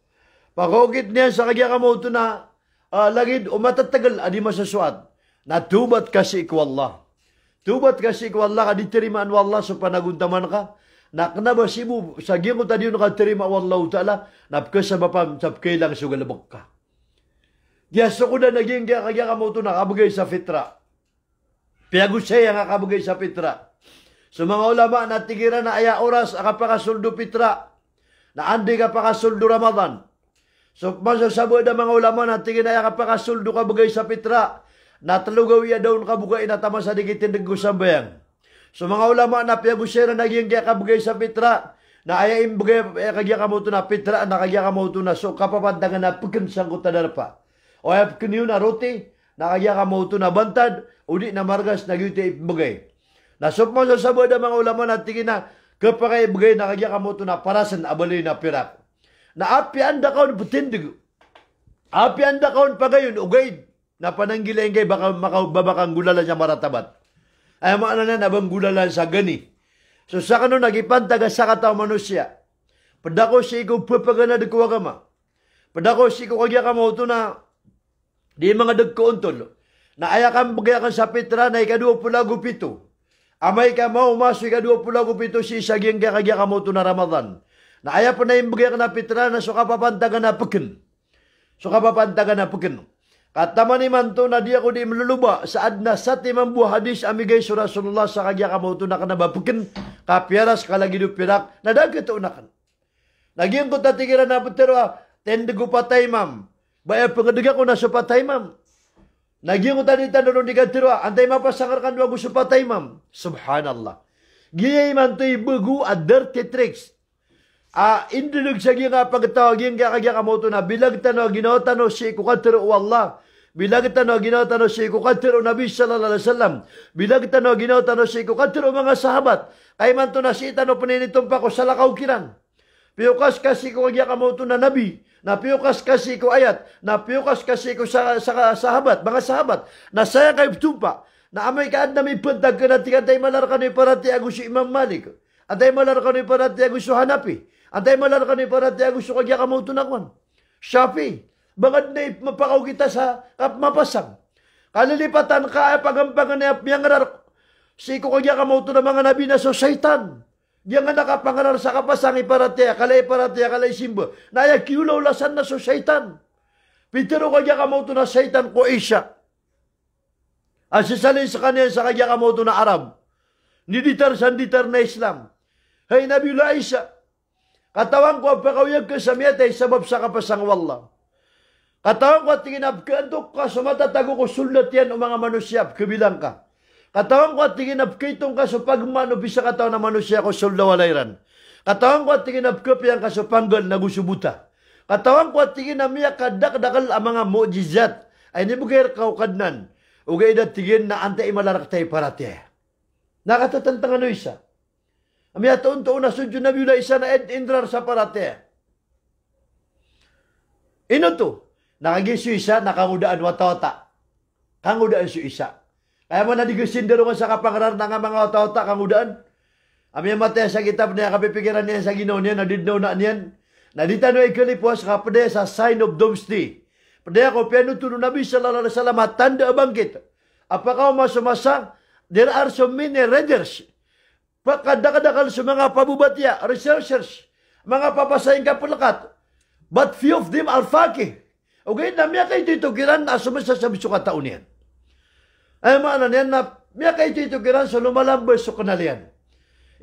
Pakaukit niya sa kagya ka mo ito na lagid o matatagal adi masasuat. Na tubat kasi ko Allah. Tubat kasi ko Allah ka ditirimaan wallah sa panaguntaman ka. Na kanabasimu sa giyan ko tadi yung nakatirima wallahu ta'ala. Napkasabapam sapkay lang sugalabok ka. Diyaso ko na naging kagya ka mo ito nakabagay sa fitra. Piyagusay ang nakabagay sa fitra. So mga ulama na tigiran na aya oras akapakasuldo fitra. Na andi ka pakasuldo Ramadan. So, masasabo na mga ulama na tingin na kapakasuldo ka bagay sa pitra. Na talugaw iya daw kabugay na tama sa dikitin ng gusambayang. So, mga ulama na piyagusera na naging kaya kabugay sa pitra. Na ayayin bagay kagya ka mo ito na pitra. Na kagya ka mo ito na so kapapantangan na pagkansang ko tadar pa. O ay pagkanyo na roti. Na kagya ka mo ito na bantad. Udi na margas na gyuti bagay. Na so, masasabo na mga ulama na tingin na kapakay bagay na kagya ka mo ito na parasan abali na pirak. Na api anda kaon putindig. Api anda kaon pagayon ugay na pananggilay kay baka makababakang gulalan sa maratabat. Ay maana na nabang gulalan sa gani. So sa kanon nagipantaga sa kataw manusia. Padako si ko papagana de kuwagama. Padako si ko kagya ka mo ito na di mga dagkoontol. Na aya kang bagayakan sa pitra na ika-27. Amay ka mo umaso ika-27 si saging kagya ka mo ito na Ramadan. Na aya pa na yung bagay na pitra na so kapapantagan na pekin. So kapapantagan na pekin. Kataman ni manto na di ako di maluluba saad na sa timang buah hadis amigay sa Rasulullah sa kagya ka mo ito na kanaba pekin. Kapiaras kalagi do pirak na dagat unakan. Nagyan ko tatigiran na putero tende ko patay mam. Baya pangadiga ko na sa patay mam. Nagyan ko tadi tanong di katiro antay mapasakar kan wago sa patay mam. Subhanallah. Giyay man to'y bagu at dirty tricks. Indulog sa nga pagtawagin kagya ka mo ito na bilag tano ginawatan o si kukatiro o Allah. Bilag tano ginawatan o si kukatiro Nabi sallallahu alaihi wasallam. Bilag tano ginawatan o si kukatiro mga sahabat. Kay man to na si tano paninitong pa ko sa lakaw kiran. Piyukas kasi ko kagya ka mo ito na Nabi. Na piyukas kasi ko ayat. Na piyukas kasi ko sa sahabat. Mga sahabat. Na saya kay tumpa. Na amay kaad na may pantag ka na tikantay malarkan ni parati ako si Imam Malik. Antay malarkan ni parati ako si Hanafi. Antay malarkan ni parati ako si kagya ka mo ito na kwan. Shafi. Bangad na mapakaw kita sa mapasang. Kalilipatan ka ay pagampangan na piyangarar. Si ko kagya ka mo ito na mga nabi na so saitan. Diyan nga nakapangarar sa kapasang iparati. Kalay parati, kalay simbo. Na ay kiulaw lasan na so saitan. Pitero kagya ka mo ito na saitan ko isya. Ang sisalin sa kanya sa kagya ka mo ito na Arab. Niditar na Islam. Hay Nabiullah Isa. Katawan ko ang pakawiyag ka sa miyatay sabab sa kapasang wallah. Katawan ko at tinginabkantok ka sa matatago ko sulat yan o mga manusyap, kabilang ka. Katawan ko at tinginabkitong ka sa pagmanubi sa katawan ng manusya ko suldawalayran. Katawan ko at tinginabkapiyan ka sa panggal na gusubuta. Katawan ko at tinginamiyak kadakdakal ang mga mu'jizat. Ay nibugayar ka kadnan. Ugay na tingin na antay malaraktay parati. Nakatatantangan no isa. Amya taon-taon na sudyo na biula isa na indrar sa parate. Ino to? Nakagisu isa, nakangudaan watawata. Kangudaan su isa. Kaya mo nadigasin daro sa kapangarar na nga mga watawata kangudaan. Amya matay sa kitab niya, kapipikiran niya sa ginaw niya, nadidnaw na niyan. Nadita no ikalipos kapade sa sign of doomsday. Padaya ko, pianutuno Nabi sallallahu alaihi wasallam, tanda bangkit. Apakaw masumasa, there are so many readers. Pakadakadakal sa mga pabubatya, researchers, mga papasayang kapulakat. But few of them are faqih. Okay, na miya kayo titukiran na sumasasabi sa kataon niyan. Ay maana niyan na miya kayo titukiran sa lumalambay sa kanalian.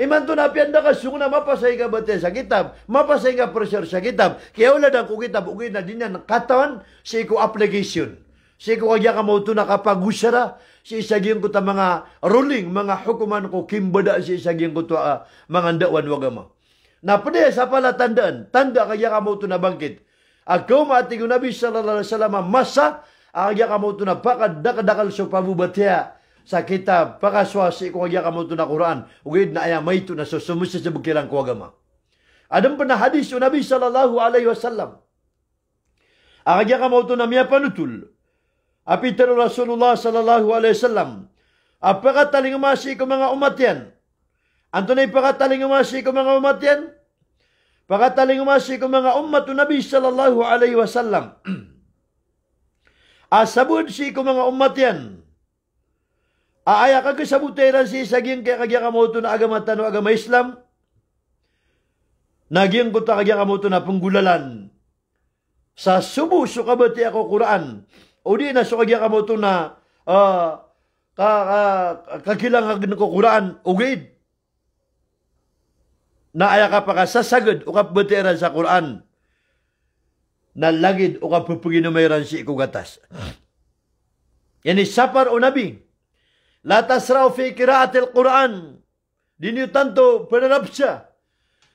Iman to na piyanda ka sung na mapasay ka batay sa kitab, mapasay ka pressure sa kitab, kaya wala na kung kitab, okay na din yan, katawan sa iko application. Sa iko kagya ka mo ito nakapagusara, si isagin ko ta mga ruling, mga hukuman ko, kimbada si isagin ko to mga ndawan wagama. Na pwede sa pala tandaan, tanda kagya ka mo ito na bangkit. Ako maati ko Nabi sallallahu alaihi wasallam masa agya kamo tu na pakadakadakal so pabubatia sa kitab pakaswasi ko agya kamo tu na Quran ugid na aya may tu na so sumusa sa bukilang ko agama. Adam pernah hadis o Nabi sallallahu alaihi wasallam. Agya kamo tu na miya panutul. Api tero Rasulullah sallallahu alaihi wasallam. Apakataling umasi ko mga umat yan. Anto na ipakataling umasi ko mga umat yan. Pakataling umasi ko mga umat Nabi sallallahu alaihi wasallam. Asabud si ko mga umat yan. Aaya kagisabuteran si saging kaya kagya kamoto na agama tano agama Islam. Naging ko ta kagya kamoto na penggulalan. Sa subu sukabati ako Quran. O di na sukagya kamoto na kakilang ko Quran. Ugid. Na aya ka pakasasagad o kapbatiran sa Quran na lagid o kapapaginumayran si ikugatas. Yani sapar o Nabi, la tasraw fi kiraatil Quran, di niyo tanto panarap siya.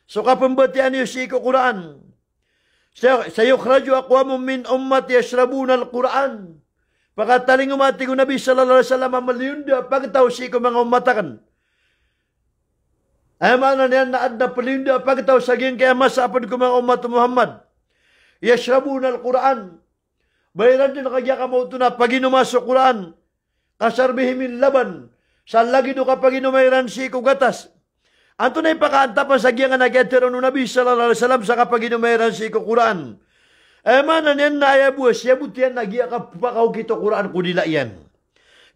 So kapambatian niyo si Quran. Sayukhraju aqwamun min ummat yashrabuna al-Quran. Pagkataling umati ko Nabi sallallahu alaihi wasallam maliyunda pagtaw si ko mga umatakan. Ay mana niyan na adna palinda pagtaw saging kaya masapad ko mga umat Muhammad. Yashrabuna al-Quran. Bayaran din kagya kamauto na paginumasok Quran. Kasarbihim laban. Sa lagi do ka paginumayran si kugatas. Anto na ipakaanta pa saging nga nagyatero no Nabi sallallahu alaihi wasallam sa kapaginumayran si Quran. Ay mana niyan na ayabuas. Yabutian na giya ka pakaw kito Quran kudila yan.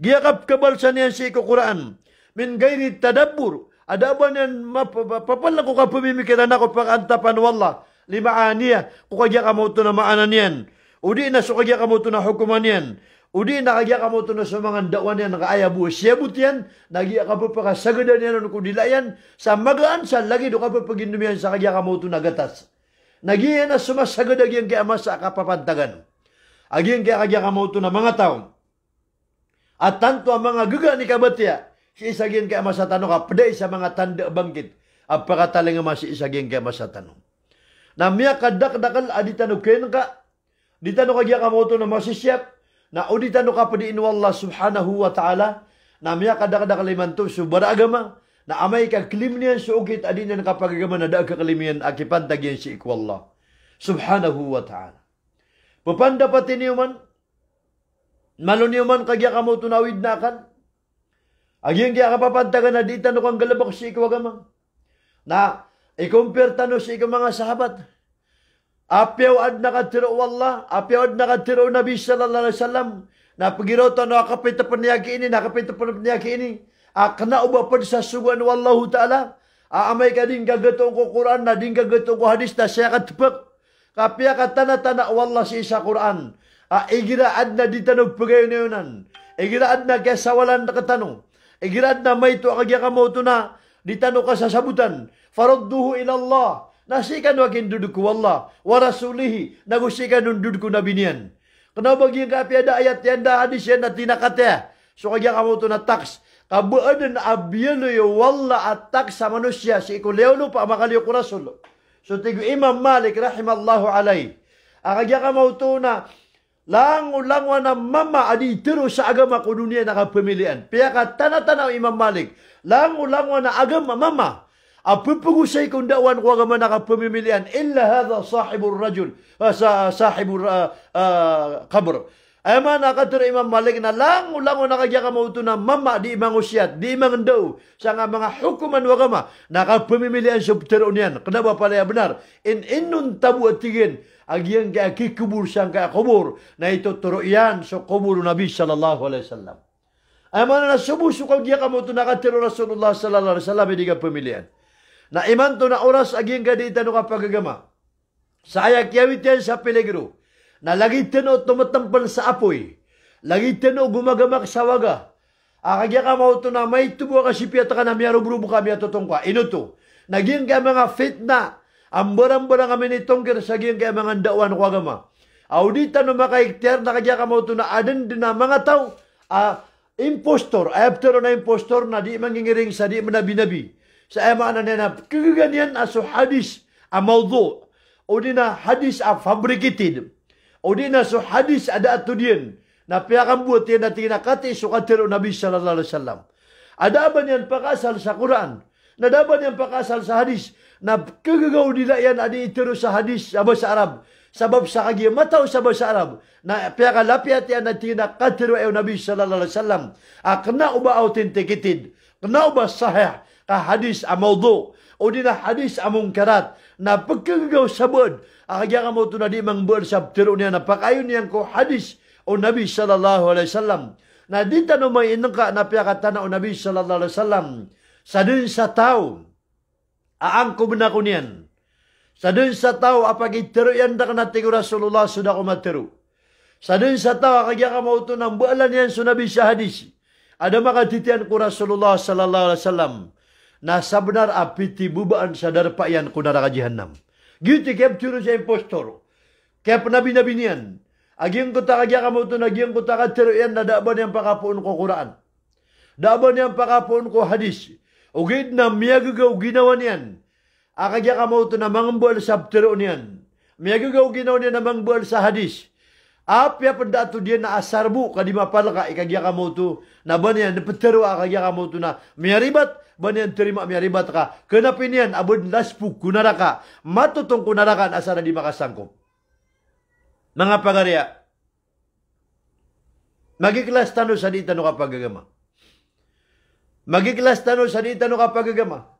Giya ka kabalsan yan si Quran. Min gairi tadabbur. Ada ba niyan, papal ko ka pumimikiran ako pag-antapan wallah, limaaniya, kung kagya ka mo ito na maanan yan. Udi na so kagya ka mo ito na hukuman yan. Udi na kagya ka mo ito na sa mga dawan yan, nakaayabo, siyabot yan, nagya ka pa pakasagadan yan, kudila yan, sa magaan sa lagi do ka pa paginumihan sa kagya ka mo ito na gatas. Nagya na sumasagadag yan kaya masa kapapantagan. Agyan kagya ka mo ito na mga taong. At tanto ang mga gaga ni kabatya, si isagin kaya masatano ka, paday sa mga tanda bangkit, ang pakataling nga si isagin kaya masatano. Na miya kadak-dakal, aditano ken ka, ditano kagya ka mo ito na masisyap, na uditano ka padiin wallah subhanahu wa ta'ala, na miya kadak-dakal imanto, subara agama, na amay ka klimniyan suukit, adinan kapag agama na daag kakalimiyan, akipantagyan si ikwallah, subhanahu wa ta'ala. Papanda pati niyo man, malon niyo man kagya ka mo ito na awid na kan, aging kaya kapapantagan na di tanong kang galabak si ikaw agamang. Na ikumpir tanong si ikaw mga sahabat. Apyaw ad nakatiro wallah. Apyaw ad nakatiro Nabi sallallahu alaihi wasallam. Na pagiroto na kapita paniyaki ini. Nakapita paniyaki ini. Akna ubapad sa sugan wallahu ta'ala. Aamay ka din gagatong ko Quran na din gagatong ko hadis na siya katapak. Kapya ka tana-tana wallah si isa Quran. Igira ad na di tanong pagayon na yunan. Igira ad na kaya sawalan na katanong. Igirad na may ito kagya ka mo ito na ditano ka sa sabutan. Faradduhu ilallah. Nasikan wakin duduk ko Allah. Warasulihi. Nagusikan nun duduk ko na binian. Kena bagian ka piada ayat yan da hadis yan na tinakatya. So kagya ka mo ito na tax. Kabaan na abiyalo yo wallah at tax sa manusia. Si ikuleolo pa makaliyo ko rasul. So tigo Imam Malik rahimallahu alay. Kagya ka mo ito na lang-langwa na mama adi terus sa agama ko dunia nakapamilian. Pia ka tanah-tanah Imam Malik. Lang-langwa na agama mama. Apupugusay kung dawan ko agama nakapamilian. Illa hadha sahibur rajul. Sahibur qabr. Ay man nakatira Imam Malik na lang-langwa nakagya ka mo ito na mama di imang usyat. Di imang daw. Sa nga mga hukuman agama nakapamilian sa putero niyan. Kenapa pala ya benar? Innun tabu at tigin. Agyang kaya kikubur siyang kaya kubur na ito turo iyan sa kubur Nabi sallallahu alaihi wasallam. Ay mana na subusukal giya ka mo ito nakatiro Rasulullah sallallahu alaihi wasallam hindi ka pamilian. Na iman to na oras agyang kadita no kapagagama. Sa ayak yawit yan sa peligro. Na lagi tino tumatampal sa apoy. Lagi tino gumagamak sa waga. Akagya ka mo ito na may tubo ka si piyata ka na miyarubrubo ka miyatotong ka. Ino to. Naging ka mga fitna. Ang barang-barang kami nitong kirasagyan kaya mga dawan ko agama. Audita no makaikter na kaya ka mo ito na adan din na mga tao. Impostor. After na impostor na di mangingiring sa di manabi-nabi. Sa ema na nena. Kagaganyan aso hadis. Amawdo. o di na hadis fabricated. O di na so hadis ada atudian. Na piyakang buat yan na tinakati so katero Nabi sallallahu alaihi wasallam. Ada ba niyan pakasal sa Quran? Nadaban yang pakasal sa hadis. Na kagagaw nila yan adi itero sa hadis sa bahasa Arab. Sabab sa kagi mataw sa bahasa Arab. Na piyakalapiat yan na tinakatero ay Nabi sallallahu alaihi wasallam. Kena uba authenticated. Kena uba sahih. Ka hadis amawdu. O di na hadis amungkarat. Na pagkagagaw sabod. Kagaya mo ito na di mang buwan sa tero niya. Napakayon niyan ko hadis o Nabi sallallahu alaihi wasallam. Na di tanong may inang ka na piyakatana o Nabi sallallahu alaihi wasallam. Sa dun sa tao, aangko na ko niyan. Sa dun sa tao, apag itero yan da ka natin ko Rasulullah sudah ko matero. Sa dun sa tao, kaya ka mauto ng bualan yan sa Nabi sa hadis. Ada makatitian ko Rasulullah sallallahu alaihi wasallam. Na sa benar apiti bubaan sa darpa yan ko naraka jihannam. Gitu kaya tiro sa impostor. Kaya nabi-nabi niyan. Aging ko takagya ka mo ito, aging ko takatero yan na daaban yung pakapuon ko Quran. Daaban yung pakapuon ko hadis. Ugid na miyagagaw ginawa niyan. Akagya ka mo ito na mangbal sa tero niyan. Miyagagaw ginawa niyan na mangbal sa hadis. Apya panda ito diyan na asarbu, kadima pala ka, ikagya ka mo ito, na ba niyan, napatero akagya ka mo ito na miyaribat, ba niyan terima miyaribat ka. Kenapin niyan, abod laspu kunaraka, matutong kunarakan asa na di makasangkop. Mga pagarya, magiklas tano sa di tano kapag agama. Magiklas tano sa di tano kapag agama.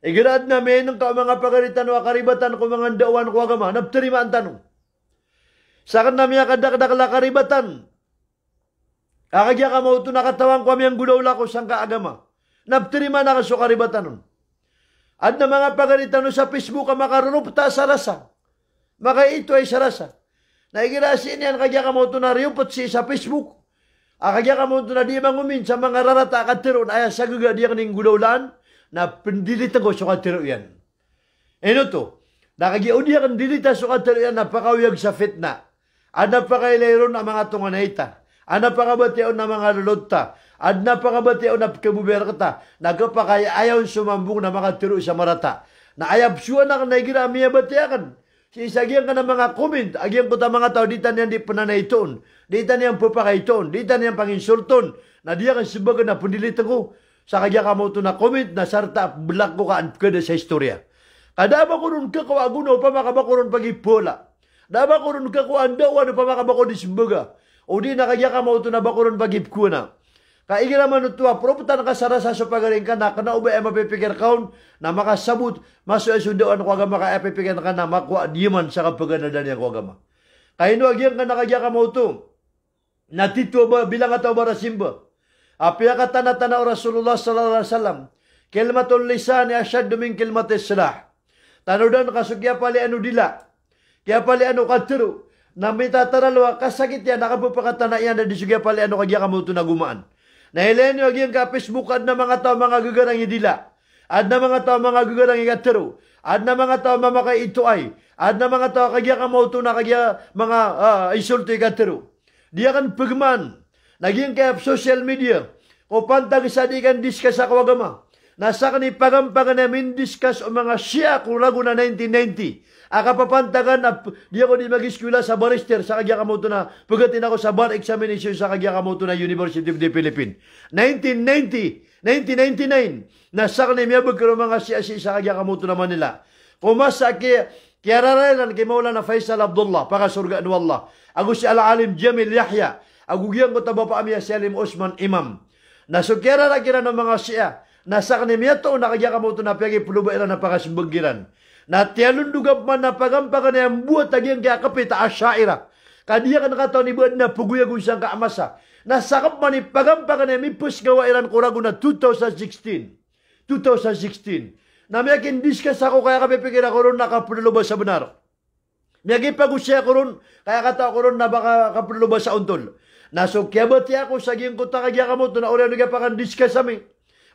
Igaraad na menong ka mga pagaritan o karibatan ko mga dawan ko agama. Napterima ang tanong. Sa kanami kadakdak karibatan. Kakagya ka mo ito nakatawang ko aming gulawla ko sang kaagama. Napterima na ka so karibatan. At na mga pagaritan sa Facebook ka makarunupta sa rasa. Maka ito ay sa rasa. Naigirasin yan, kagya ka mo ito na riyupot sa Facebook. Kagya ka mo ito na di mangumin sa mga rarata katiron, ay sa gaga di kaning gulawlaan, na pendilitan ko sa katiro yan. Ano to? Nakagya o di kan dilita sa katiro yan, napakawiyag sa fitna. At napakailayron na mga tunganayta. At napakabatiyon na mga lulota. At napakabatiyon na kabuberkata. Nagkapakaya ayaw sumambong na mga tiro sa marata. Na ayab suwa na kanaigira miya batiyakan. Isagyan ka ng mga comment. Agyan ko ta mga tao, di tan yan di pananayton. Di tan yan papakayton. Di tan yan panginsulton. Na diya kan subaga na pundilita ko. Sa kagya ka mo ito na comment na sarta black ko kaan kada sa istorya. Kadaba ko nun kakawaguno pa makaba ko nun pagipola. Daba ko nun kakuandawan pa makaba ko di subaga. O di na kagya ka mo ito na ba ko nun pagipkuna. Kaigi naman ito, proputan ka sarasa sa pagaling ka na kanaubay ay mapipikir kaon na makasabot, maso ay sundaan ko agama ka epipikir ka na makuha diman sa kapaganadan niya ko agama. Kaya no agyan ka nakagya ka mo ito, natito ba bilang ataw ba rasimba? Apya ka tanatana o Rasulullah sallallahu alaihi wasallam, kilmatul lisan asyad duming kilmatis salah. Tanudan kasugya pali ano dila, kaya pali ano katero, na may tataralwa, kasakit yan, nakapapakatana yan na disugya pali ano kagya ka mo ito na gumaan. Nahilayan nyo agyan ka Facebook at na mga tao mga gagarang idila. At na mga tao mga gagarang igatero. At na mga tao mamakay ito ay. At na mga tao kagya ka mauto na kagya mga insulto igatero. Diya kan pagman. Nagyang kaya social media. O pantag sa di kan discuss sa kawagama. Nasa kani pagampangan namin discuss o mga siya kung lago na 1990. Akapapantagan na di ako di mag-eskwela sa barister sa kagya kamoto na pagatin ako sa bar examination sa kagya kamoto na University of the Philippines. 1999, nasa kanimya bagkaro mga siya-siya sa kagya kamoto na Manila. Kumasa kaya raralan kay Maulana Faisal Abdullah, pakasurga ni Allah. Ako si Al-Alim Jamil Yahya. Agugyan ko taba pa amya si Alim Osman Imam. Nasukera na kira ng mga siya. Nasa kanimya to nakagya kamoto na piyagi pulubairan na pakasumbagiran. Na tiyalundugap man na pagampagan na yung buhat agyan kaya kapita asyaira. Kadiya ka nakataw ni buhat na puguyag siyang kaamasa. Nasakap man ni pagampagan na yung mipus gawairan ko rago na 2016. Na may discuss ako kaya kapipigil ako ron nakapulubas sa benar. May pag-usya ko ron kaya kataw ko ron na baka kapulubas sa untol. Nasukyabati ako sa giyang kuta kagya ka mo ito na oreno kaya pa kan discuss kami.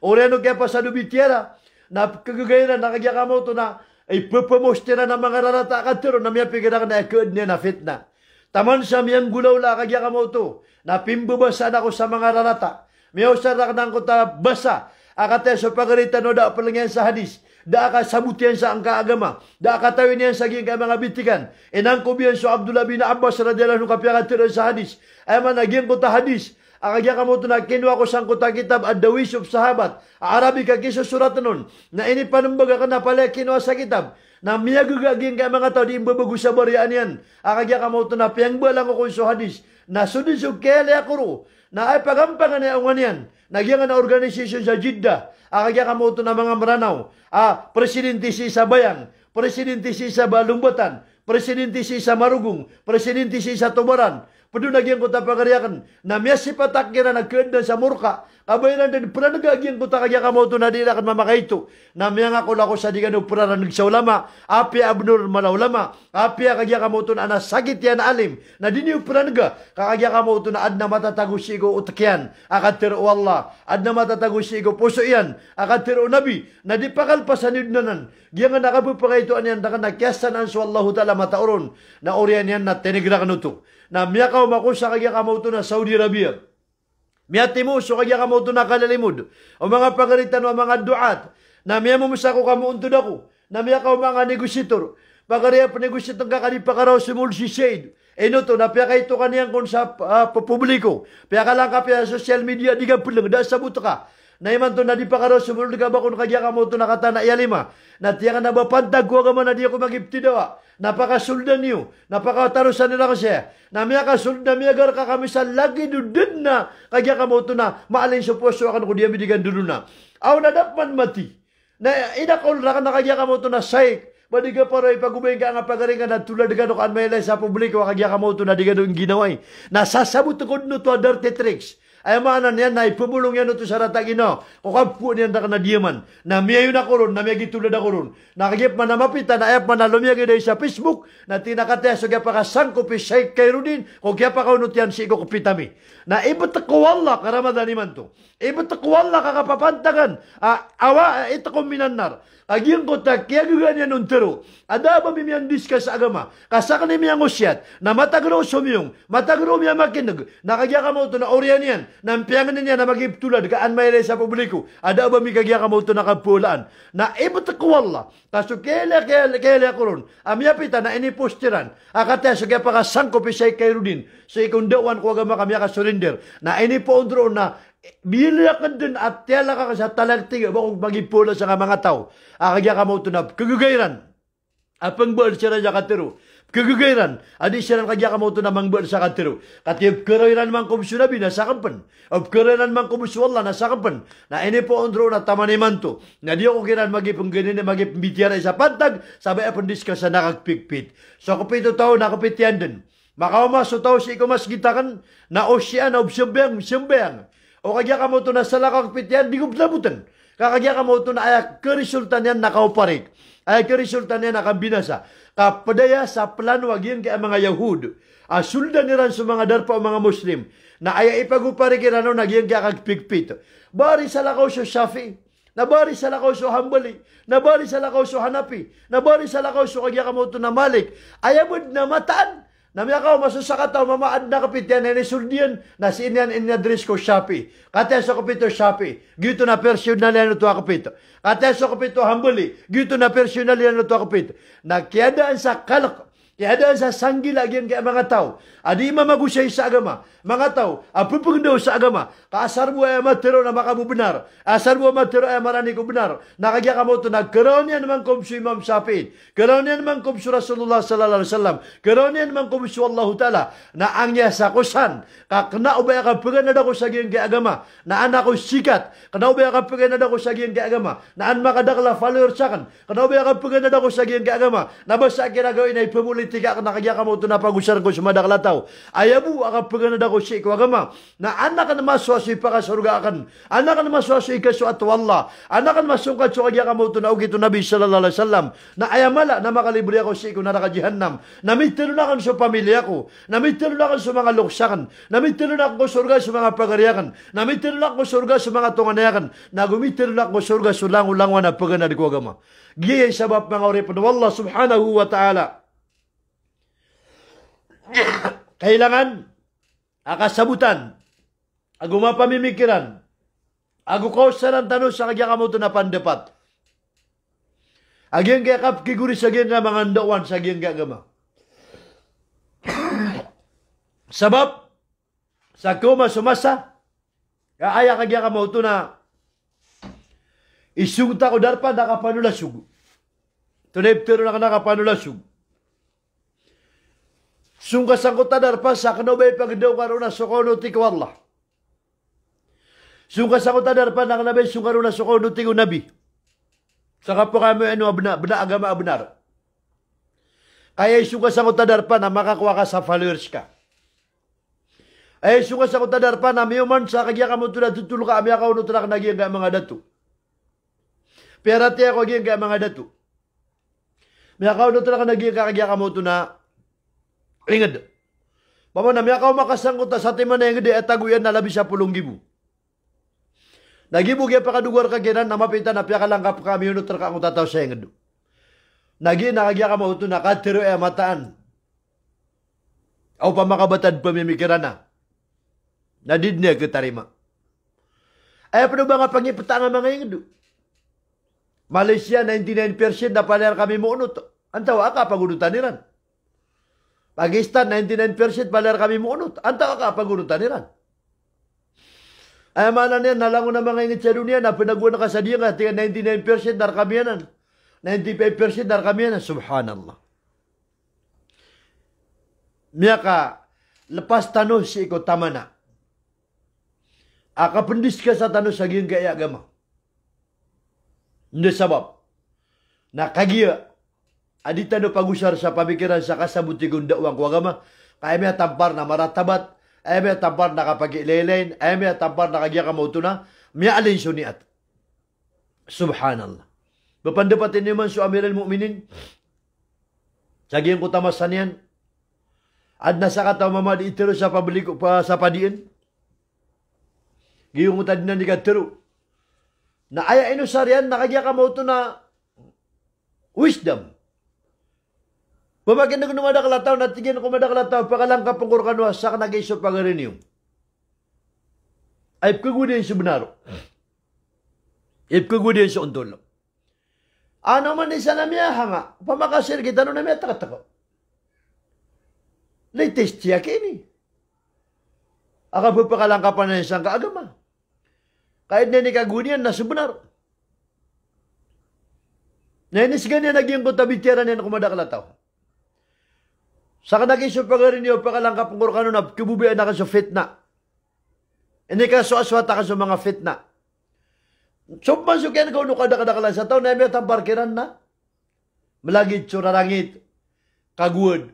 Oreno kaya pa sa dubitiera. Na kagagayan na kagya ka mo ito na ay pupamostira na mga rarata katero na may pigiran na ikod niya na fitna. Taman sa miyang gulaw la kagya ka mo ito. Na pimbubasa na ko sa mga rarata. May usarak na ko ta basa. Akate sa pagalitan o da palangyan sa hadis. da ka sabutian sa angka agama, da ka tawin yan sa giyang mga bitikan. Inang ko biyan so Abdullah bin Abbas radhiyallahu anhu kapiyakan tiro sa hadis. Ay man nagyang ko ta hadis. Akagya ka mo ito na kinwa ko sang kuta kitab at dawis of sahabat. Arabi ka kiso surat nun. Na ini panumbaga ka na pala kinwa sa kitab. Na miyagugaging ka mga tao di imbabago sa bariyaan yan. Akagya ka mo ito na piyang balang ko so hadis. Na sudin so kele akuro. Na ay pagampangan na yung yan. Nagyang na organisasyon sa Jeddah. Akagya ka mo ito na mga maranaw. Presidente si sa Bayang. Presidente si sa Balumbatan. Presidente si sa Marugong. Presidente si sa Tubaran. Padunagyan ko ta pagariakan na miya si patakira nagkenda sa murka. Kabayanan din pura nagagyan ko ta kaya kamoto na dila kan mamakaito. Na miya nga ko lako sa digano pura na nagsaulama. Api abnur malaulama. Api kaya kamoto na sakit yan alim. Na diniyo pura naga. Kakaya kamoto na adna matatagusi ko utakyan. Akatiro Allah. Adna matatagusi ko puso yan. Akatiro nabi. Na di pakalpasan yun nanan. Giyan nga nakapupakaitoan yan. Naka nakyasan ang suwallahu ta'ala matauron. Na oriyan yan na tinigra kanuto. Na miya ka umakusa kaya kamauto na Saudi Arabia. Miya timuso kaya kamauto na kalalimod. O mga pagaritan o mga duat. Na miya mumusa ko kamuuntod ako. Na miya ka mga negosyator. Pagariya pa negosyator ka kanipakaraw simul si Shade. Ino to, na piya kayo kaniyang kung sa publiko. Piya ka lang ka piya social media. Di ka pulang. Da sabot ka. Na iman to na di pa karo sumunod ka ba kung kaya ka mo to nakata na iyalima. Na tiya ka na ba pantag ko ka man na di ako magipti dawa. Napakasuldan niyo. Napakatarusan nila kasi. Na miya ka suldan miya gar ka kami sa lagi dudun na. Kaya ka mo to na maalin sa puso akan ko diya bidigan dudun na. Aw na dapat mati. Na inakol na kaya ka mo to na saik. Madiga para ipagubay ka nga pagaringan na tulad ka no kan mailay sa publiko. Kaya ka mo to na di ka doon ginaway. Nasasabot ko no to a dirty tricks. Ay maanan yan na ipumulong yan ito sa ratagino. Kukapko niyan na diyaman. Na miya yun ako ron, na miya gitulad ako ron. Nakagip man na mapita, na ayap man na lumiyag ito sa Facebook, na tinakataya so kaya pa kasangko pisay kayo din, kung kaya pa kaunot yan si iko kupitami. Na ibot ako wala, karamadan iman to. Ibot ako wala kakapapantagan. Awa, ito ko minanar. Agyang ko ta, kaya guganya nun tero. Ada ba mimiyan diskas sa agama? Kasak ni miyang usyat, na matagro sumiyong, matagro miya makinag, nakagya ka mo ito na oriyan yan, na piyangan niya na magiptulad, kaan mailay sa publiko. Ada ba mi kagya ka mo ito na kapulaan? Na ibot ako wala. Kaso kaya ko ron. Amya pita na inipostiran. Akataya so kaya pa kasangko pisay kayo din. So ikundawan ko agama kami ka surrender. Na inipoondro na bila ka dun at tiyala ka sa talagtiga bakong magipula sa mga tao. Akagya ka mo ito na kagugayran. Apang buwan siya na katiro. Kagugayran. Adi siya na kagya ka mo ito na mangbuwan sa katiro. Katiyap karayran mang kumsunabi na sakampan. Of karayran mang kumswala na sakampan. Na ini po ondro na tamaniman to. Na di ako kiran magipong ganin na magipambitiyara sa pantag. Sabay apang diskas sa nakagpikpit. So kapito tao nakapityan din. Makaumas so tao si ikumas gitakan na osya na obsyambang. O kagya ka mo ito na salakakpit yan, di ko pinabutan. Kakagya ka mo ito na ay karisultan yan nakauparik. Ay karisultan yan nakabinasa. Kapadaya sa planwag yan kaya mga Yahud. Asuldan niran sa mga darpa o mga Muslim. Na ay ipaguparik yan ano nagyan kaya kagpikpit. Bari sa lakaw sa Shafi. Nabari sa lakaw sa Hambali. Nabari sa lakaw sa Hanapi. Nabari sa lakaw sa kagya ka mo ito na Malik. Ayamod na mataan. Namiyakaw masusakataw mamaad na kapit yan na isuldian na sinyan inadres ko Shopee. Kaya sa kapito Shopee. Gito na personal yan ito kapito. Kaya sa kapito Hambali. Gito na personal yan ito kapito. Nakiadaan sa kalak. Kiadaan sa sanggil agyan kaya mga tao. Adi mamagusay sa agama. Mga tao. Apupag daw sa agama. Kaasar mo ay matero na makabubenar. Asar mo matero ay marani ko benar. Nakagya ka mo ito. Nagkaroon yan naman kumsu Imam Shafi'i. Karoon yan naman kumsu Rasulullah sallallahu alaihi wasallam. Karoon yan naman kumsu Allah ta'ala. Na ang niya sa kusan. Kakna ubay kapagan na ako sa agyan kaya agama. Na anak ko sikat. Kana ubay kapagan na ako sa agyan kaya agama. Na an makadakla follower sa kan. Kana ubay kapagan na ako sa agyan kaya agama. Nabasa kinagawin ay pumulitika ka nakagya ka mo ito na pag-usar ko sa madaklataw. Ayabu akapagan na ako si ikaw agama. Na anak ka na maswasyo pa ka sa rugakan. Anak ka na maswasyo ka sa atwalla. Anak ka na masungkat sa kagya ka mo ito na ugito Nabi sallallahu alaihi wasallam. Na ayamala na makalibre ako si ikaw na nakajihannam. Namitiro na kan sa pamilya ko. Namitiro na kan sa mga luksakan. Namitiro na ako surga sa mga pagariakan. Namitiro na ako surga sa mga tunganayakan. Nagumitiro na ako surga sa langulangan na pagana di ko agama. Giyay sabab mga oripon. Wallah subhanahu wa ta'ala. Kailangan akasabutan ago mapamimikiran ago kausaran tanong sa kagya kamuto na pandapat Agian kaya kap kiguri sa agian nga mga ndawan sa agian kaya gama. Sebab sa kuma sumasa kaya kagya ka mo ito na isung ta ko darpa nakapanulasug. Tunay pero nakapanulasug. Sungkasang ko tadar pa sa kanobay pagdaw karuna sokono ti ko Allah. Sungkasang ko tadar pa nakanabay sungaruna sokono ti ko nabi. Saka po kami agama benar. Kaya sungkasang ko tadar pa na makakuha ka sa followers ka. Ay sungkasang ko tadar pa na mayuman sa kagya ka mo ito na tutulong ka amya ka uno ito na kanagyan ka mga datu. Pero tiya ko agyan ka mga datu. Maya ka uno ito na kanagyan ka kagya ka mo ito na ingad. Mama na miyakaw makasangkot sa timan na ingad at taguyan na 10,000. Nagibu kaya pakadugar ka kinan na mapita na piyaka lang kami yun utar ka ang tataw sa ingad. Nagi nakagya ka mauto na katiro mataan. Aw pa makabatad pamimikiran na. Nadid niya kitarima. Ay pa ba nga pangipata nga mga ingad? Malaysia 99% na paler kami muunot. Antawa ka pagunutan niran. Pakistan, 99% paler kami munut. Anta ka pagunutan niran. Ay mana niyan, nalango na mga ingit sa dunia na pinaguna ka sa diya nga, 99% dar kami yanan. 95% dar kami yanan. Subhanallah. Miya ka, lepas tanong si iko tama na. Akapundis ka sa tanong sa giyang kaya agama. Hindi sabab. Nakagiya. Adita no pagusar sa pamikiran sa kasabuti kong dakwang ko agama. Kaya may tampar na maratabat. Ay may tampar na kapag-ilelain. Ay may tampar na kagya kamauto na. May alin suniat. Subhanallah. Bapandapatin naman sa Amirul Mu'minin. Saging ko tamasan yan. At nasa kataw mamadi itiro sa pabalik pa sa padiin. Giyong utad na ni katiro. Na aya inusarian na kagya kamauto na wisdom. Pamagin na kung madakilataw, natigyan ko madakilataw, pakalang kapangkur kanwa, sa kanag-iso pangarin niyo. Ay pagkagudi sa benaro. Ay pagkagudi sa untolo. Ano man isa na miya hanga, pamakasir kita no na miya takatako. Latest siya kini. Aka po pakalang kapan na isang kaagama. Kahit na ni kagunian na sa benaro. Nainis ganyan naging kutabityaran yan kung madakilataw. Sa kanag-isip pagarin niyo, pakalangkap ng kurkano na kibubian na ka sa fitna. Hindi ka so aswata ka sa mga fitna. So, masukyan ka uno kadakadakalan sa taon na may tamparkiran na. Malagit, surarangit, kaguod,